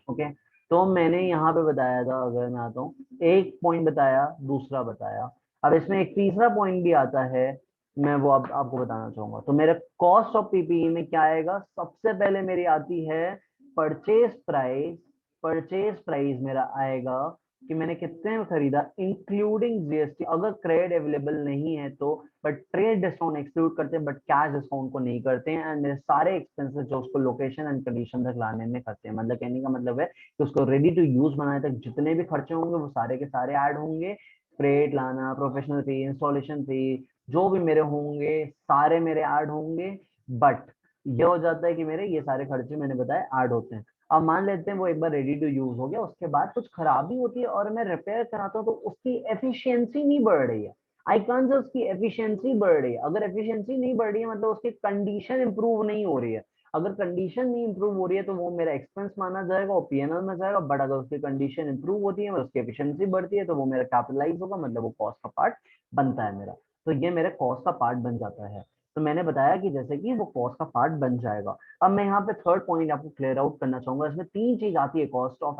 ओके, तो मैंने यहाँ पे बताया था, अगर मैं आता हूँ, एक पॉइंट बताया, दूसरा बताया, अब इसमें एक तीसरा पॉइंट भी आता है, मैं वो अब आपको बताना चाहूंगा। तो मेरे कॉस्ट ऑफ पीपीई में क्या आएगा, सबसे पहले मेरी आती है परचेज प्राइस। परचेज प्राइस मेरा आएगा कि मैंने कितने में खरीदा इंक्लूडिंग जीएसटी, अगर क्रेडिट अवेलेबल नहीं है तो। बट ट्रेड डिस्काउंट एक्सक्लूड करते हैं, बट कैश डिस्काउंट को नहीं करते हैं। एंड मेरे सारे एक्सपेंसेस जो उसको लोकेशन एंड कंडीशन तक लाने में करते हैं, मतलब कहने का मतलब है कि उसको रेडी टू यूज बनाने तक जितने भी खर्चे होंगे वो सारे के सारे ऐड होंगे। क्रेडिट लाना, प्रोफेशनल फी, इंस्टॉलेशन फी, जो भी मेरे होंगे सारे मेरे ऐड होंगे। बट ये हो जाता है कि मेरे ये सारे खर्चे मैंने बताए ऐड होते हैं। अब मान लेते हैं वो एक बार रेडी टू यूज हो गया, उसके बाद कुछ खराबी होती है और मैं रिपेयर कराता हूँ तो उसकी एफिशिएंसी नहीं बढ़ रही है। आई कांट से उसकी एफिशिएंसी बढ़ रही है, अगर एफिशिएंसी नहीं बढ़ रही है मतलब उसकी कंडीशन इंप्रूव नहीं हो रही है, अगर कंडीशन नहीं इंप्रूव हो रही है तो वो मेरा एक्सपेंस माना जाएगा और पीएनएल में जाएगा, बट अगर उसकी कंडीशन इंप्रूव होती है मतलब उसकी एफिशिएंसी बढ़ती है तो वो मेरा कैपिटलाइज होगा, मतलब वो कॉस्ट का पार्ट बनता है मेरा। तो ये मेरे कॉस्ट का पार्ट बन जाता है। तो मैंने बताया कि जैसे कि वो कॉस्ट का पार्ट बन जाएगा। अब मैं यहाँ पे थर्ड पॉइंट आपको क्लियर आउट करना चाहूंगा, इसमें तीन चीज आती है कॉस्ट ऑफ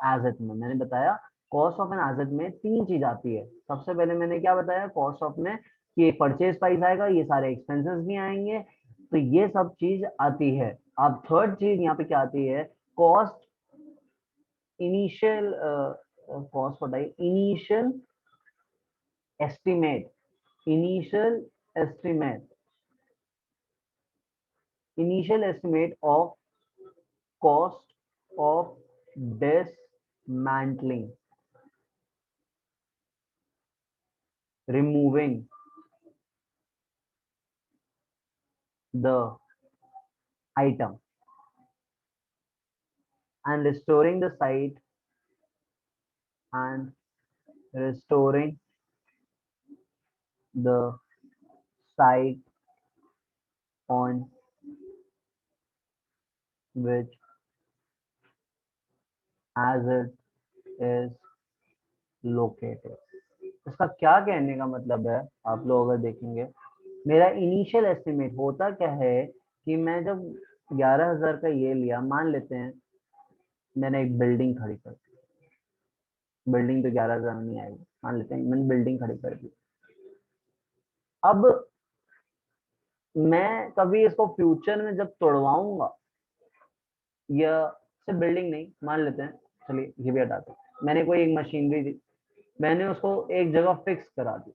एसेट में। मैंने बताया कॉस्ट ऑफ एन एसेट में तीन चीज आती है। सबसे पहले मैंने क्या बताया कॉस्ट ऑफ में, कि एक परचेज प्राइस आएगा, ये सारे एक्सपेंसेस भी आएंगे, तो ये सब चीज आती है। अब थर्ड चीज यहाँ पे क्या आती है, कॉस्ट इनिशियल, कॉस्ट बताइए, initial estimate, initial estimate, initial estimate of cost of dismantling, removing the item and restoring the site, and restoring the site on which as it is located। इसका क्या कहने का मतलब है, आप लोग अगर देखेंगे, मेरा इनिशियल एस्टिमेट होता क्या है कि मैं जब 11,000 का ये लिया, मान लेते हैं मैंने एक बिल्डिंग खड़ी कर दी, बिल्डिंग तो 11,000 नहीं आएगी, मान लेते हैं मैंने बिल्डिंग खड़ी कर दी। अब मैं कभी इसको फ्यूचर में जब तोड़वाऊंगा, या सिर्फ बिल्डिंग नहीं, मान लेते हैं, चलिए ये भी हटाते हैं, मैंने कोई एक मशीनरी दी, मैंने उसको एक जगह फिक्स करा दी,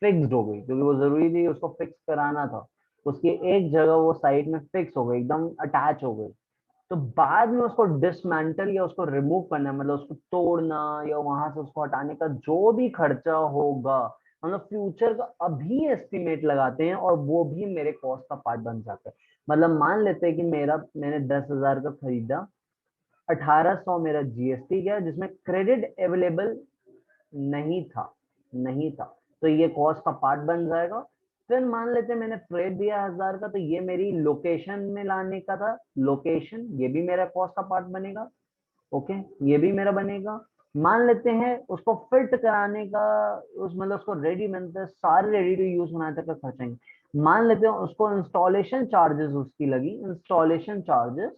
फिक्स्ड हो गई क्योंकि वो जरूरी थी, उसको फिक्स कराना था, उसकी एक जगह वो साइड में फिक्स हो गई, एकदम अटैच हो गई। तो बाद में उसको डिसमेंटल या उसको रिमूव करना, मतलब उसको तोड़ना या वहां से उसको हटाने का जो भी खर्चा होगा, मतलब फ्यूचर का अभी एस्टिमेट लगाते हैं और वो भी मेरे कॉस्ट का पार्ट बन जाता है। मतलब मान लेते हैं कि मैंने 10,000 का खरीदा, 1,800 मेरा जीएसटी गया जिसमें क्रेडिट अवेलेबल नहीं था, नहीं था, तो ये कॉस्ट का पार्ट बन जाएगा। फिर मान लेते हैं मैंने फ्रेट दिया 1,000 का, तो ये मेरी लोकेशन में लाने का था, लोकेशन, ये भी मेरा कॉस्ट का पार्ट बनेगा। ओके, ये भी मेरा बनेगा। मान लेते हैं उसको फिट कराने का, उस मतलब उसको रेडी बनते सारे रेडी टू यूज बनाने तक का खर्चा ही, मान लेते हैं उसको इंस्टॉलेशन चार्जेस उसकी लगी, इंस्टॉलेशन चार्जेस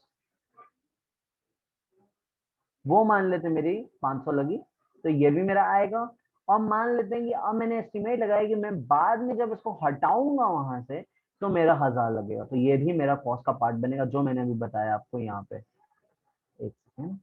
वो मान लेते मेरी 500 लगी, तो ये भी मेरा आएगा। और मान लेते हैं कि अब मैंने एस्टिमेट लगाया कि मैं बाद में जब इसको हटाऊंगा वहां से तो मेरा 1,000 लगेगा, तो ये भी मेरा कॉस्ट का पार्ट बनेगा जो मैंने अभी बताया आपको यहाँ पे। एक सेकेंड,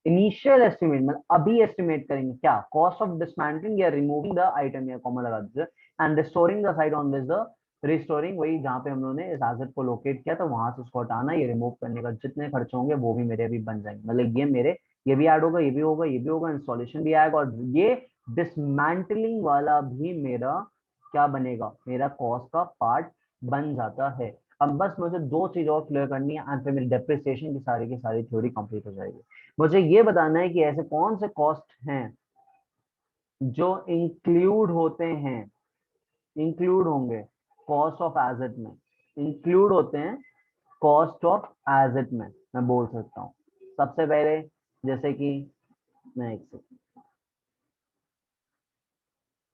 इनिशियल एस्टिमेट मतलब अभी एस्टिमेट करेंगे क्या, कॉस्ट ऑफ डिसमेंटलिंग या रिमूविंग द आइटम, या कॉमा लगा दीजिए, and restoring the site on this the, restoring वही जहाँ पे हम लोगों ने इस एसेट को लोकेट किया था वहां से उसको हटाना, ये रिमूव करने का जितने खर्चे होंगे वो भी मेरे अभी बन जाएंगे, मतलब ये मेरे, ये भी ऐड होगा, ये भी होगा, ये भी होगा, इंस्टॉलेशन भी आएगा, और ये डिसमेंटलिंग वाला भी मेरा क्या बनेगा, मेरा कॉस्ट का पार्ट बन जाता है। अब बस मुझे दो चीज और क्लियर करनी है एंड फिर मेरी डेप्रिसिएशन की सारी थ्योरी कंप्लीट हो जाएगी। मुझे ये बताना है कि ऐसे कौन से कॉस्ट हैं जो इंक्लूड होते हैं, इंक्लूड होंगे कॉस्ट ऑफ एसेट में, इंक्लूड होते हैं कॉस्ट ऑफ एसेट में, मैं बोल सकता हूँ। सबसे पहले जैसे कि मैं एक सेकंड,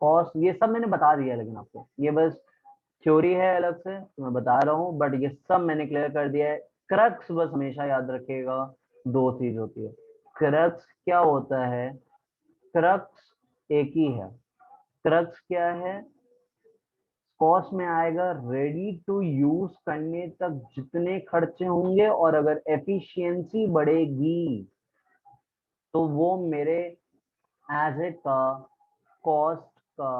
कॉस्ट ये सब मैंने बता दिया है, लेकिन आपको ये बस थ्योरी है अलग से तो मैं बता रहा हूँ, बट ये सब मैंने क्लियर कर दिया है। क्रक्स बस हमेशा याद रखिएगा, दो चीज होती है। क्रक्स क्या होता है, क्रक्स एक ही है। क्रक्स क्या है, कॉस्ट में आएगा रेडी टू यूज करने तक जितने खर्चे होंगे, और अगर एफिशिएंसी बढ़ेगी तो वो मेरे एसेट का कॉस्ट का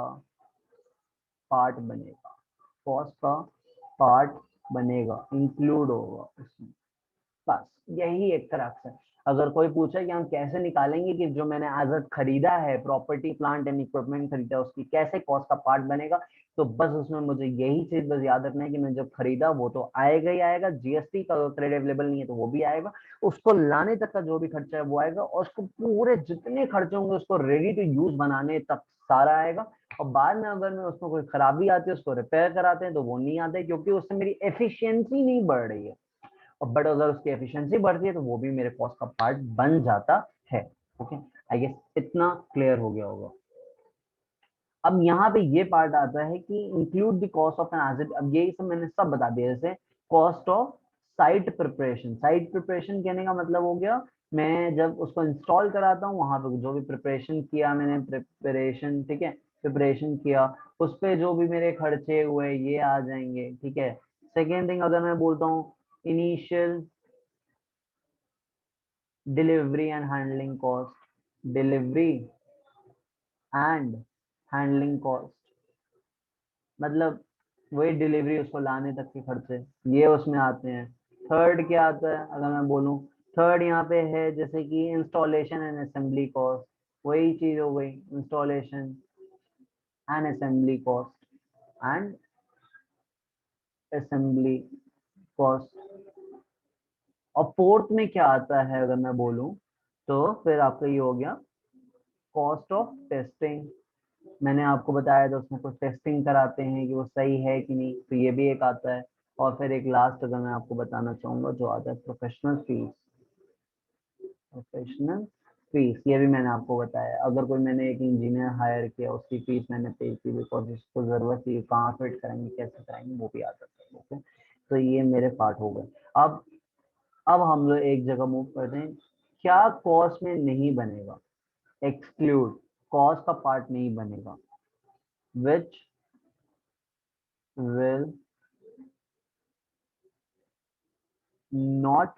पार्ट बनेगा, कॉस्ट का पार्ट बनेगा, इंक्लूड होगा उसमें। बस यही एक क्रक्स है। अगर कोई पूछे कि हम कैसे निकालेंगे कि जो मैंने एज खरीदा है, प्रॉपर्टी प्लांट एंड इक्विपमेंट खरीदा है, उसकी कैसे कॉस्ट का पार्ट बनेगा, तो बस उसमें मुझे यही चीज बस याद रखना है कि मैं जब खरीदा वो तो आएगा ही आएगा, जीएसटी का क्रेडिट अवेलेबल नहीं है तो वो भी आएगा, उसको लाने तक का जो भी खर्चा है वो आएगा, और उसको पूरे जितने खर्चे होंगे उसको रेडी टू यूज बनाने तक सारा आएगा। और बाद में अगर मैं उसमें कोई खराबी आती है उसको रिपेयर कराते हैं तो वो नहीं आता है, क्योंकि उससे मेरी एफिशिएंसी नहीं बढ़ रही है। और बट अगर उसकी एफिशिएंसी बढ़ती है तो वो भी मेरे कॉस्ट का पार्ट बन जाता है। ओके, आई गेस इतना क्लियर हो गया होगा। अब यहाँ पे ये पार्ट आता है कि include the cost of an asset. अब यही सब मैंने सब बता दिया, जैसे cost of site preparation. Site preparation कहने का मतलब हो गया, मैं जब उसको इंस्टॉल कराता हूँ वहां पे जो भी प्रिपरेशन किया मैंने, प्रिपरेशन, ठीक है, प्रिपरेशन किया, उस पे जो भी मेरे खर्चे हुए ये आ जाएंगे, ठीक है। सेकेंड थिंग, अगर मैं बोलता हूँ initial delivery and handling cost, delivery and handling cost, मतलब वही डिलीवरी, उसको लाने तक के खर्चे, ये उसमें आते हैं। थर्ड क्या आता है अगर मैं बोलूं, थर्ड यहाँ पे है जैसे कि इंस्टॉलेशन एंड असेंबली कॉस्ट, वही चीज हो गई, installation and assembly cost and assembly cost. और फोर्थ में क्या आता है अगर मैं बोलूं, तो फिर आपका ये हो गया कॉस्ट ऑफ टेस्टिंग। मैंने आपको बताया था उसमें कुछ टेस्टिंग कराते हैं कि वो सही है कि नहीं, तो ये भी एक आता है। और फिर एक लास्ट अगर मैं आपको बताना चाहूंगा जो आता है प्रोफेशनल फीस। प्रोफेशनल फीस ये भी मैंने आपको बताया, अगर कोई मैंने एक इंजीनियर हायर किया उसकी फीस मैंने पे की, बिकॉज उसको जरूरत थी, कहाँ फिट कराएंगे कैसे कराएंगे वो भी आता है। ओके, तो ये मेरे पार्ट हो गए। अब हम लोग एक जगह मूव करते हैं, क्या कॉस्ट में नहीं बनेगा, एक्सक्लूड, कॉस्ट का पार्ट नहीं बनेगा, विच will not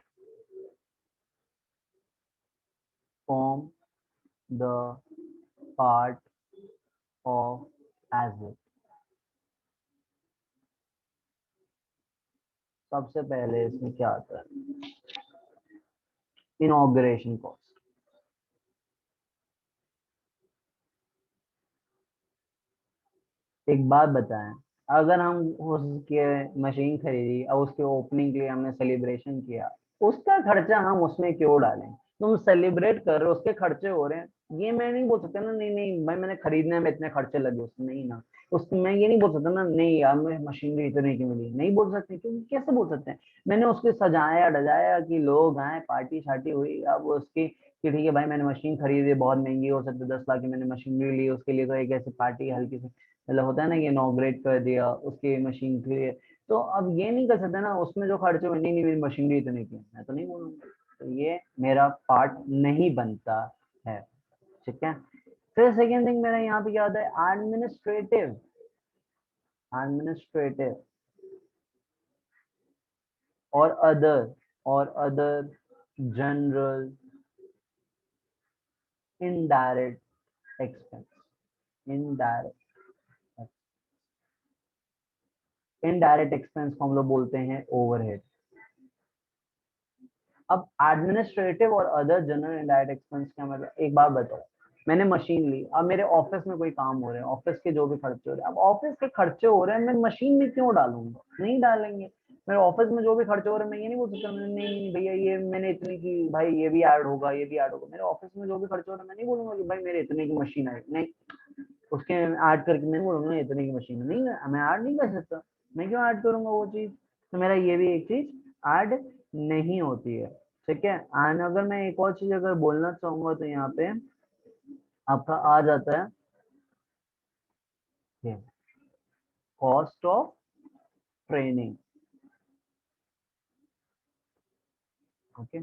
form the part of asset। सबसे पहले इसमें क्या आता है, इनॉग्रेशन कॉस्ट। एक बात बताएं, अगर हम उसके मशीन खरीदी और उसके ओपनिंग के लिए हमने सेलिब्रेशन किया, उसका खर्चा हम उसमें क्यों डालें? तुम सेलिब्रेट कर रहे हो, उसके खर्चे हो रहे हैं, ये मैं नहीं बोल सकता ना, नहीं नहीं भाई मैंने खरीदने में इतने खर्चे लगे उसमें, नहीं ना। उस मैं ये नहीं बोल सकता ना, नहीं यार मैं मशीनरी इतने की मिली, नहीं बोल सकते, क्योंकि कैसे बोल सकते हैं? मैंने उसके सजाया डजाया कि लोग आए, पार्टी शार्टी हुई, अब उसकी कि ठीक है भाई मैंने मशीन खरीदी, बहुत महंगी हो सकती है, 10 लाख की मैंने मशीनरी ली, उसके लिए तो एक ऐसी पार्टी हल्की सी, मतलब होता है ना कि इनॉग्रेट कर दिया उसकी मशीन के लिए। तो अब ये नहीं कर सकते ना, उसमें जो खर्चे हुए, नहीं नहीं मेरी मशीनरी इतने की, मैं तो नहीं बोलूंगा, तो ये मेरा पार्ट नहीं बनता है, ठीक है। फिर सेकेंड थिंग मेरा यहाँ पे क्या होता है, एडमिनिस्ट्रेटिव। एडमिनिस्ट्रेटिव और other general indirect expense. Indirect indirect expense को हम लोग बोलते हैं ओवरहेड। अब एडमिनिस्ट्रेटिव और अदर जनरल इनडायरेक्ट एक्सपेंस क्या मतलब, एक बात बताओ, मैंने मशीन ली, अब मेरे ऑफिस में कोई काम हो रहे हैं, ऑफिस के जो भी खर्चे हो रहे हैं, अब ऑफिस के खर्चे हो रहे हैं, मैं मशीन में क्यों डालूंगा, नहीं डालेंगे। मेरे ऑफिस में जो भी खर्चे हो रहे हैं मैं ये नहीं बोल सकता, नहीं नहीं भैया ये मैंने इतने की, भाई ये भी ऐड होगा, ये भी ऐड होगा। मेरे ऑफिस में जो भी खर्चे हो रहे हैं मैं नहीं बोलूंगा कि भाई मेरे इतने की मशीन है, नहीं, उसके ऐड करके मैं बोलूंगा इतने की मशीन नहीं, मैं ऐड नहीं कर सकता, मैं क्यों ऐड करूंगा वो चीज, तो मेरा ये भी एक चीज ऐड नहीं होती है, ठीक है। एंड अगर मैं एक और चीज अगर बोलना चाहूंगा तो यहाँ पे आपका आ जाता है cost of training. Okay,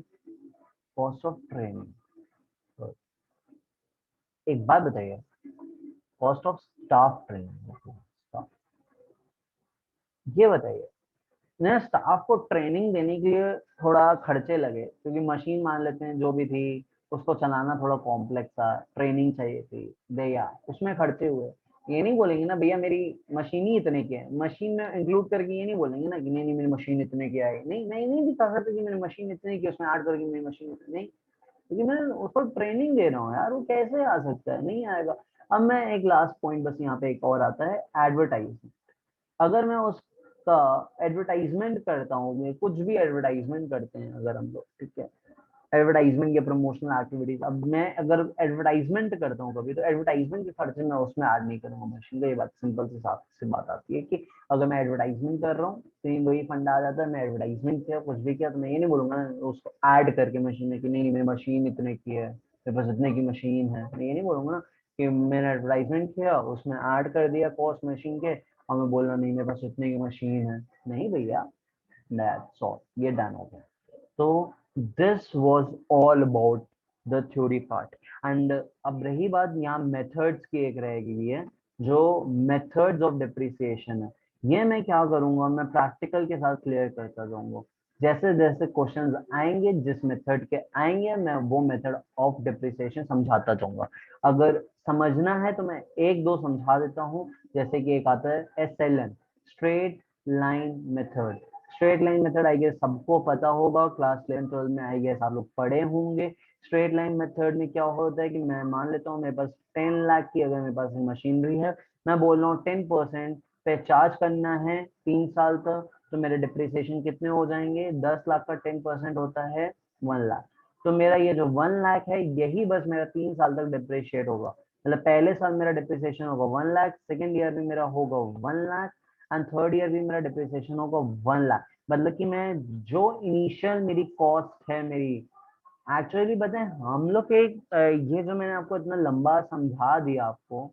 cost of training. तो एक बात बताइए, कॉस्ट ऑफ स्टाफ ट्रेनिंग, ये बताइए ना, स्टाफ को ट्रेनिंग देने के लिए थोड़ा खर्चे लगे, क्योंकि मशीन मान लेते हैं जो भी थी उसको चलाना थोड़ा कॉम्प्लेक्स था, ट्रेनिंग चाहिए थी, भैया उसमें खर्चे हुए। ये नहीं बोलेंगे ना भैया मेरी मशीन ही इतने की है, मशीन में इंक्लूड करके ये नहीं बोलेंगे ना कि नहीं नहीं मेरी मशीन इतने की आई, नहीं नहीं नहीं दिखा सकते कि मेरी मशीन इतने की, उसमें ऐड करके मेरी मशीन नहीं, क्योंकि मैं उसको ट्रेनिंग दे रहा हूँ यार, वो कैसे आ सकता है, नहीं आएगा। अब मैं एक लास्ट पॉइंट बस यहाँ पे एक और आता है, एडवर्टाइजमेंट। अगर मैं उसका एडवर्टाइजमेंट करता हूँ, मैं कुछ भी एडवर्टाइजमेंट करते हैं अगर हम लोग, ठीक है, एडवर्टाइजमेंट या प्रमोशनल एक्टिविटीज, अब मैं अगर एडवर्टाइजमेंट करता हूँ कभी, तो एडवर्टाइजमेंट के खर्चे मैं उसमें ऐड नहीं करूंगा मशीन का। ये बात सिंपल सी साफ सी बात आती है कि अगर मैं एडवर्टाइजमेंट कर रहा हूँ तो ये वही फंडा आ जाता है, मैं एडवर्टाइजमेंट किया कुछ भी किया तो मैं ये नहीं बोलूंगा उसको ऐड करके मशीन में कि नहीं मेरी मशीन इतने की है, मेरे पास इतने की मशीन है, मैं ये नहीं बोलूंगा ना कि मैंने एडवर्टाइजमेंट किया उसमें ऐड कर दिया कॉस्ट मशीन के, और मैं बोल रहा नहीं मेरे पास इतने की मशीन है। नहीं भैया, दैट्स ऑल, ये डन हो गया। तो this was all about the theory part. And अब रही बात यहाँ मेथड्स की, एक रह गई है जो मेथड्स ऑफ डिप्रिसिएशन है। ये मैं क्या करूंगा, मैं प्रैक्टिकल के साथ क्लियर करता जाऊंगा। जैसे जैसे क्वेश्चंस आएंगे जिस मेथड के आएंगे मैं वो मेथड ऑफ डिप्रिसिएशन समझाता जाऊंगा। अगर समझना है तो मैं एक दो समझा देता हूँ। जैसे कि एक आता है SLM, straight line method. Straight line method I guess सबको पता होगा, क्लास 11 12 में आई गेस आप लोग पढ़े होंगे। स्ट्रेट लाइन मेथड में क्या होता है कि मैं मान लेता हूँ मेरे पास 10 लाख की अगर मेरे पास मशीनरी है, मैं बोल रहा हूँ 10% पे चार्ज करना है 3 साल तक, तो मेरे डिप्रिसिएशन कितने हो जाएंगे, 10 लाख का 10% होता है 1 लाख। तो मेरा ये जो 1 लाख है यही बस मेरा 3 साल तक डिप्रिशिएट होगा। मतलब पहले साल मेरा डिप्रिसिएशन होगा 1 लाख, सेकेंड ईयर में मेरा होगा 1 लाख, एंड थर्ड ईयर भी मेरा डिप्रिसिएशन होगा 1 लाख। मतलब कि मैं जो इनिशियल मेरी कॉस्ट है मेरी, एक्चुअली बताएं हम लोग के ये जो मैंने आपको इतना लंबा समझा दिया आपको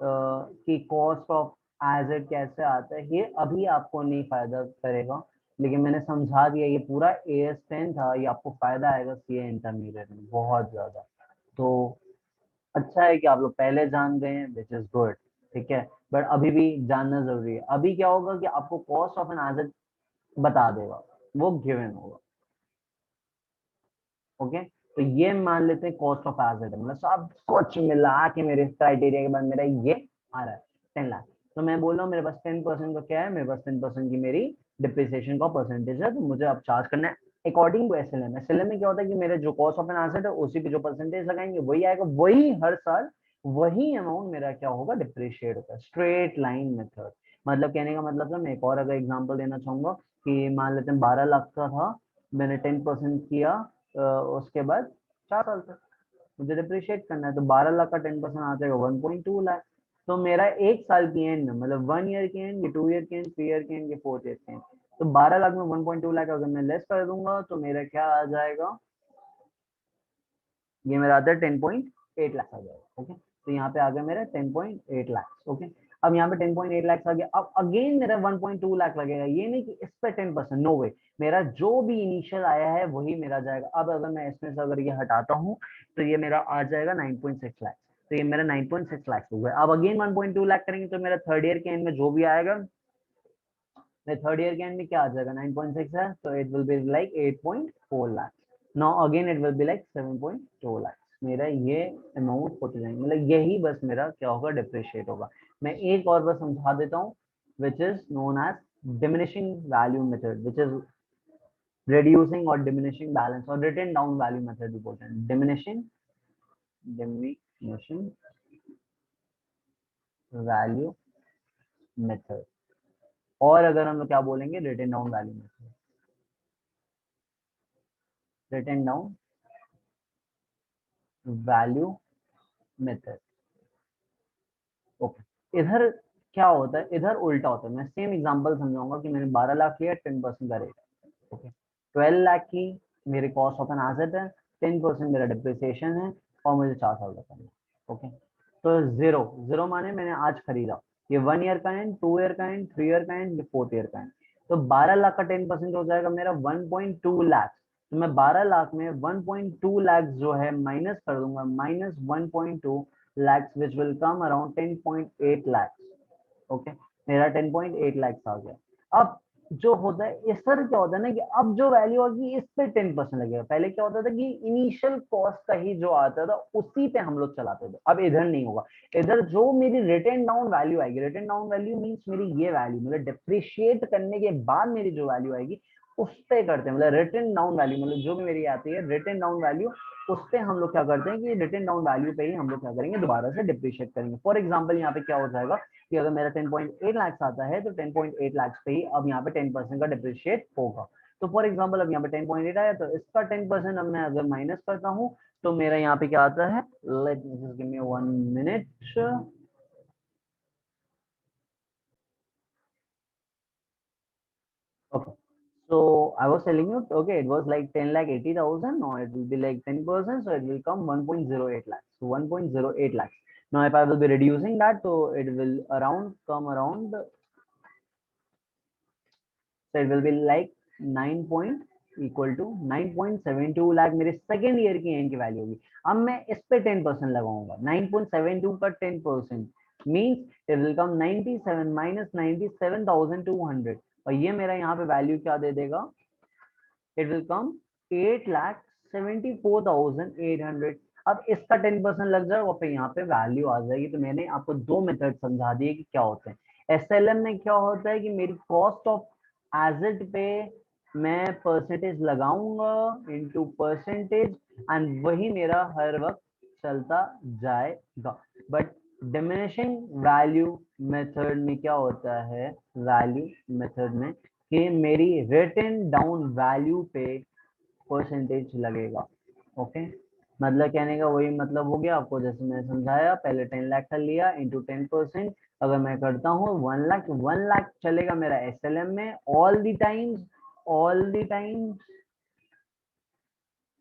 कि कॉस्ट ऑफ एसेट कैसे आता है, ये अभी आपको नहीं फायदा करेगा, लेकिन मैंने समझा दिया। ये पूरा AS10 था, ये आपको फायदा आएगा CA इंटरमीडिएट में बहुत ज्यादा। तो अच्छा है कि आप लोग पहले जान गए हैं, विच इज गुड, ठीक है। बट अभी भी जानना जरूरी है। अभी क्या होगा कि आपको कॉस्ट ऑफ एन एसेट बता देगा, वो गिवन होगा। ओके, तो ये मान लेते हैं कॉस्ट ऑफ एसेट, मतलब सब कुछ मिला के मेरे क्राइटेरिया के बाद मेरा ये आ रहा है 10 लाख। तो मैं बोल रहा हूँ मेरे पास 10% का क्या है, मेरे पास 10% की मेरी डिप्रिसिएशन का परसेंटेज है, तो मुझे अब चार्ज करना है अकॉर्डिंग टू SLM। SLM में क्या होता है कि मेरे जो कॉस्ट ऑफ एन एसेट है उसी पे जो परसेंटेज लगाएंगे वही आएगा, वही हर साल वही अमाउंट मेरा क्या होगा, डिप्रिशिएट होगा। स्ट्रेट लाइन मेथड, मतलब कहने का मतलब है, मैं एक और अगर एग्जांपल देना चाहूंगा कि मान लेते हैं 12 लाख का था, मैंने 10% किया, उसके बाद 4 साल तक मुझे डिप्रिशिएट करना है, तो 12 लाख का 10% आ जाएगा 1.2 लाख। तो मेरा एक साल की एंड में, मतलब 1 ईयर की एंड, ये 2 ईयर की एंड, 3 ईयर की एंड, ये 4th ईयर की एंड, तो 12 लाख में 1.2 लाख अगर मैं लेस कर दूंगा तो मेरा क्या आ जाएगा, ये मेरा आता है 10.8 लाख आ जाएगा। ओके, तो यहाँ पे आ गया मेरा 10.8 लाख। ओके, अब यहाँ पे 10.8 लाख आ गया। अब अगेन मेरा 1.2 लाख लगेगा, ये नहीं कि इस पे 10%, नो वे, मेरा जो भी इनिशियल आया है वही मेरा जाएगा। अब अगर मैं इसमें से अगर ये हटाता हूँ तो ये मेरा आ जाएगा 9.6 लाख। तो ये मेरा 9.6 लाख हो गया। अब अगेन 1.2 लाख करेंगे तो मेरा थर्ड ईयर के एंड में जो भी आएगा, मेरे थर्ड ईयर के एंड में क्या आ जाएगा, 9.6 है, तो it will be like 8.4 lakh. Now again it will be like 7.2 lakh. मेरा ये अमाउंट होते जाएंगे, मतलब यही बस मेरा क्या होगा, डिप्रिशिएट होगा। मैं एक और बस समझा देता हूँ, which is known as diminishing value method, which is reducing or diminishing balance, और written down value method भी बोलते हैं। diminishing value method, और अगर हम लोग क्या बोलेंगे, written down value method, written down value method। Okay, इधर क्या होता है, इधर उल्टा होता है। मैं सेम एग्जांपल समझाऊंगा कि मैंने 12 लाख लिया, 10% का रेट। ओके, 12 लाख की मेरी कॉस्ट ऑफ एन एसेट है, 10% मेरा डिप्रिसिएशन है, और मुझे 4 साल का करना है। ओके, तो जीरो जीरो माने मैंने आज खरीदा, ये 1 ईयर का एंड, 2 ईयर का एंड, 3 ईयर का एंड, ये 4th ईयर का एंड। तो 12 लाख का 10% हो जाएगा मेरा 1.2 लाख। तो मैं 12 लाख में 1.2 लाख जो है माइनस कर दूंगा, minus 1.2 lakhs, which will come around 10.8 lakhs। Okay, मेरा 10.8 lakhs आ गया। अब जो होता है इस पर क्या होता है ना कि अब जो वैल्यू होगी इस पे 10% लगेगा। पहले क्या होता था कि इनिशियल कॉस्ट का ही जो आता था उसी पे हम लोग चलाते थे, अब इधर नहीं होगा। इधर जो मेरी रिटर्न डाउन वैल्यू आएगी, रिटर्न डाउन वैल्यू मीन्स मेरी ये वैल्यू, मतलब डिप्रिशिएट करने के बाद मेरी जो वैल्यू आएगी उस पे करते हैं, मतलब रिटर्न डाउन वैल्यू, मतलब जो भी मेरी आती है रिटर्न डाउन वैल्यू, उस पे हम लोग क्या करते हैं कि रिटन डाउन वैल्यू पे ही हम लोग क्या करेंगे, दोबारा से डिप्रिशिएट करेंगे। फॉर एग्जांपल यहाँ पे क्या हो जाएगा कि अगर मेरा 10.8 लाख आता है तो 10.8 लाख पे ही अब यहाँ पे 10% का डिप्रिशिएट होगा। तो फॉर एग्जांपल अब यहाँ पे 10.8 आया, तो इसका 10% अब मैं अगर माइनस करता हूँ तो मेरा यहाँ पे क्या आता है, let me just give me 1 minute. Okay. So I was telling you, okay, it was like 10 lakh 80,000. Now it will be like 10%, so it will come 1.08 lakhs. So 1.08 lakhs. Now if I will be reducing that, so it will around come around. So it will be like 9 point equal to 9.72 lakh मेरे second year की and की value होगी। अब मैं इस पे 10% लगाऊंगा, 9.72 का 10% means it will come 97 minus 97,200, और ये मेरा यहाँ पे वैल्यू क्या दे देगा, इट विल कम 8,74,800। अब इसका 10% लग जाएगा और फिर यहाँ पे वैल्यू आ जाएगी। तो मैंने आपको दो मेथड समझा दिए कि क्या होते हैं। एसएलएम में क्या होता है कि मेरी कॉस्ट ऑफ एसेट पे मैं परसेंटेज लगाऊंगा इनटू परसेंटेज, एंड वही मेरा हर वक्त चलता जाएगा। बट डिमिनिशिंग वैल्यू मेथड में क्या होता है, वैल्यू मेथड में कि मेरी रिटन डाउन वैल्यू पे परसेंटेज लगेगा। ओके, मतलब कहने का वही मतलब हो गया आपको, जैसे मैंने समझाया, पहले 10 लाख का लिया इंटू 10%। अगर मैं करता हूँ 1 लाख, 1 लाख चलेगा मेरा एसएलएम में all the times, all the times.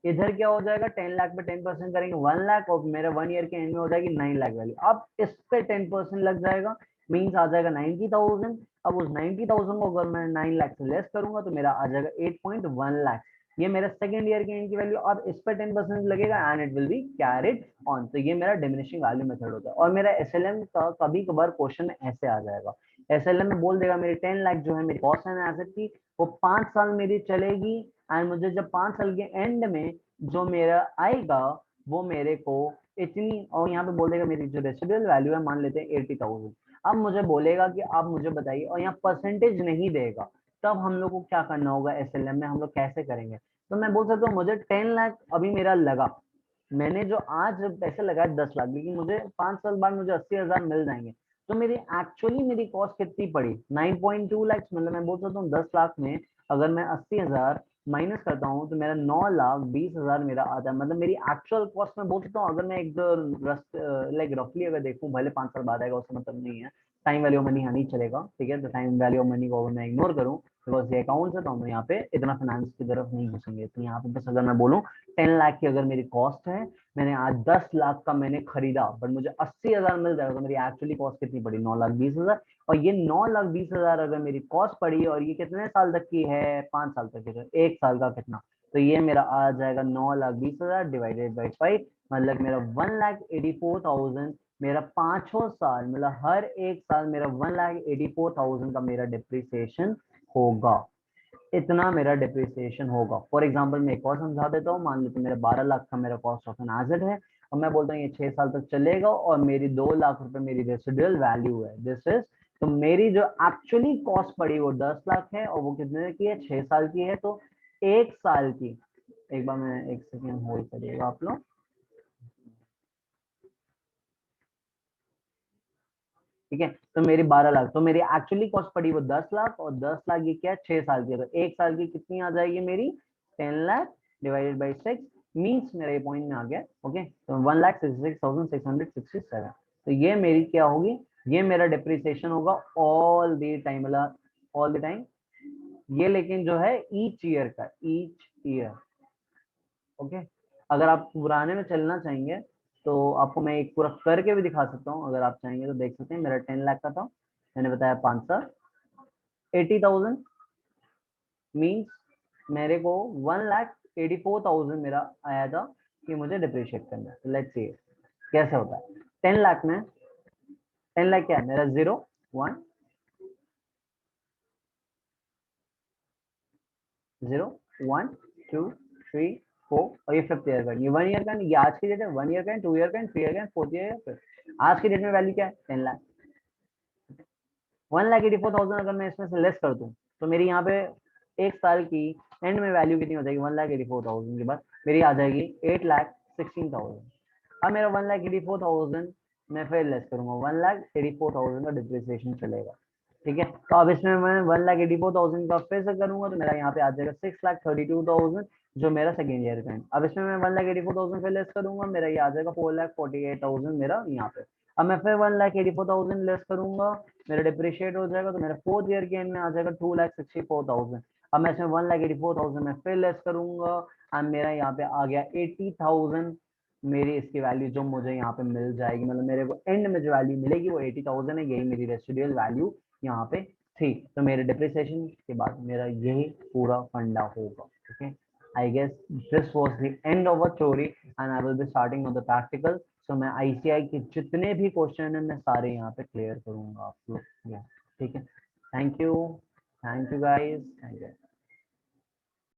इधर क्या हो जाएगा, 10 लाख पे 10% करेंगे 1 लाख, और मेरा 1 ईयर के एंड में हो जाएगी 9 लाख वैल्यू। अब इस पे 10% लग जाएगा, मीन्स आ जाएगा 90,000। अब उस 90,000 को अगर मैं 9 लाख से लेस करूंगा तो मेरा आ जाएगा 8.1 लाख। ये मेरा सेकंड ईयर के एंड की वैल्यू। अब इस पे 10% लगेगा and it will be carried on. तो ये मेरा डिमिनिशिंग वैल्यू मेथड होता है। और मेरा एसएलएम का कभी कभार क्वेश्चन में ऐसे आ जाएगा, एसएलएम में बोल देगा मेरी 10 लाख जो है मेरी कॉस्ट एंड एसेट की, वो 5 साल मेरी चलेगी, एंड मुझे जब 5 साल के एंड में जो मेरा आएगा वो मेरे को इतनी, और यहाँ पे बोल देगा मेरी जो रेसिडुअल वैल्यू है मान लेते हैं 80,000। अब मुझे बोलेगा कि आप मुझे बताइए, और यहाँ परसेंटेज नहीं देगा, तब हम लोग को क्या करना होगा एसएलएम में, हम लोग कैसे करेंगे। तो मैं बोल सकता हूँ मुझे 10 लाख अभी मेरा लगा, मैंने जो आज पैसे लगाए 10 लाख, लेकिन मुझे 5 साल बाद मुझे 80,000 मिल जाएंगे। तो मेरी एक्चुअली मेरी कॉस्ट कितनी पड़ी, 9.2 लाख। मतलब मैं बोल सकता हूँ 10 लाख में अगर मैं 80,000 माइनस करता हूँ तो मेरा 9,20,000 मेरा आता है। मतलब मेरी एक्चुअल कॉस्ट में बोल सकता हूँ, अगर मैं एक लाइक रफली अगर देखूँ, भले 5 साल बाद आएगा उसका मतलब नहीं है, टाइम वैल्यू ऑफ मनी यहाँ नहीं चलेगा, ठीक है। तो टाइम वैल्यू ऑफ मनी को अगर मैं इग्नोर करूँ बिकॉज ये अकाउंट है, तो हम यहाँ पे इतना फाइनेंस की तरफ नहीं घुसेंगे। तो यहाँ पे बस अगर मैं बोलूँ 10 लाख की अगर मेरी कॉस्ट है, मैंने आज 10 लाख का मैंने खरीदा, बट मुझे 80,000 मिल जाएगा, तो मेरी एक्चुअली कॉस्ट कितनी पड़ी, 9,20,000। और ये 9,20,000 अगर मेरी कॉस्ट पड़ी और ये कितने साल तक की है, 5 साल तक की, तो 1 साल का कितना, तो ये मेरा आ जाएगा 9,20,000 डिवाइडेड बाई 5, मतलब मेरा 1,84,000 मेरा पांचों साल, मतलब हर एक साल मेरा 1,84,000 का मेरा डिप्रिसिएशन होगा। इतना मेरा डिप्रिसिएशन होगा। फॉर एग्जाम्पल मैं एक और समझा देता हूँ, मान लीजिए मेरा 12 लाख का मेरा कॉस्ट ऑफ एन एसेट है, और मैं बोलता हूँ ये 6 साल तक चलेगा, और मेरी 2 लाख रुपए मेरी रेसिडुअल वैल्यू है, दिस इज, तो मेरी जो एक्चुअली कॉस्ट पड़ी वो 10 लाख है, और वो कितने की है, 6 साल की है। तो 1 साल की, एक बार मैं 1 सेकेंड होल्ड करिएगा आप लोग, ठीक है। तो मेरी 12 लाख, तो मेरी एक्चुअली कॉस्ट पड़ी वो 10 लाख, और 10 लाख ये क्या है, 6 साल की है, तो 1 साल की कितनी आ जाएगी मेरी, 10 लाख डिवाइडेड बाई 6, मीन्स मेरा ये पॉइंट में आ गया। ओके, तो 1,66,667। तो ये मेरी क्या होगी, ये मेरा डिप्रिसिएशन होगा ऑल द टाइम, मतलब ऑल द टाइम ये, लेकिन जो है ईच ईयर का, ईच ईयर। ओके, अगर आप पुराने में चलना चाहेंगे तो आपको मैं एक पूरा करके भी दिखा सकता हूँ, अगर आप चाहेंगे तो देख सकते हैं। मेरा 10 लाख का था, मैंने बताया 5 साल, 80,000 मीन्स मेरे को 1,84,000 मेरा आया था कि मुझे डिप्रिशिएट करना है। लेट्स सी कैसे होता है। 10 लाख में 10 लाख क्या है मेरा, 0 1 0 1 2 3 4, और ये 5th ईयर का, ये 1 ईयर का, ये आज की डेट है, 1 ईयर का, 2 ईयर का, 3 ईयर का, 4th ईयर का। आज की डेट में वैल्यू क्या है, 10 लाख। 1,84,000 अगर मैं इसमें से लेस कर दूं तो मेरी यहाँ पे 1 साल की एंड में वैल्यू कितनी हो जाएगी 1,84,000 के बाद मेरी आ जाएगी 8,16,000। अब मेरा 1,84,000 मैं फिर लेस करूंगा 1,84,000 का डिप्रिसिएशन चलेगा। ठीक है, तो अब इसमें मैं 1,84,000 का फिर से करूंगा तो मेरा यहाँ पे आ जाएगा 6,32,000 जो मेरा सेकेंड ईयर का है। अब इसमें मैं 1,84,000 फिर लेस करूंगा, मेरा ये आ जाएगा 4,48,000 मेरा यहाँ पे। अब मैं फिर 1,84,000 लेस करूंगा, मेरा डिप्रिशिएट हो जाएगा तो मेरा फोर्थ ईयर के एंड में आ जाएगा 2,64,000। अब मैं इसमें 1,84,000 में फिर लेस करूंगा और मेरा यहाँ पे आ गया 80,000 मेरी इसकी वैल्यू जो मुझे यहाँ पे मिल जाएगी, मतलब मेरे को एंड में जो वैल्यू मिलेगी वो 80,000 है, यही मेरी रेसिडुअल वैल्यू यहाँ पे थी। तो मेरे डिप्रिसिएशन के बाद मेरा यही पूरा फंडा होगा। ठीक है, I guess this was the end of a theory and I will be starting on the practical. So मैं आईसीआई के जितने भी क्वेश्चन है मैं सारे यहाँ पे क्लियर करूंगा आप लोग। ठीक है, thank you guys, thank you.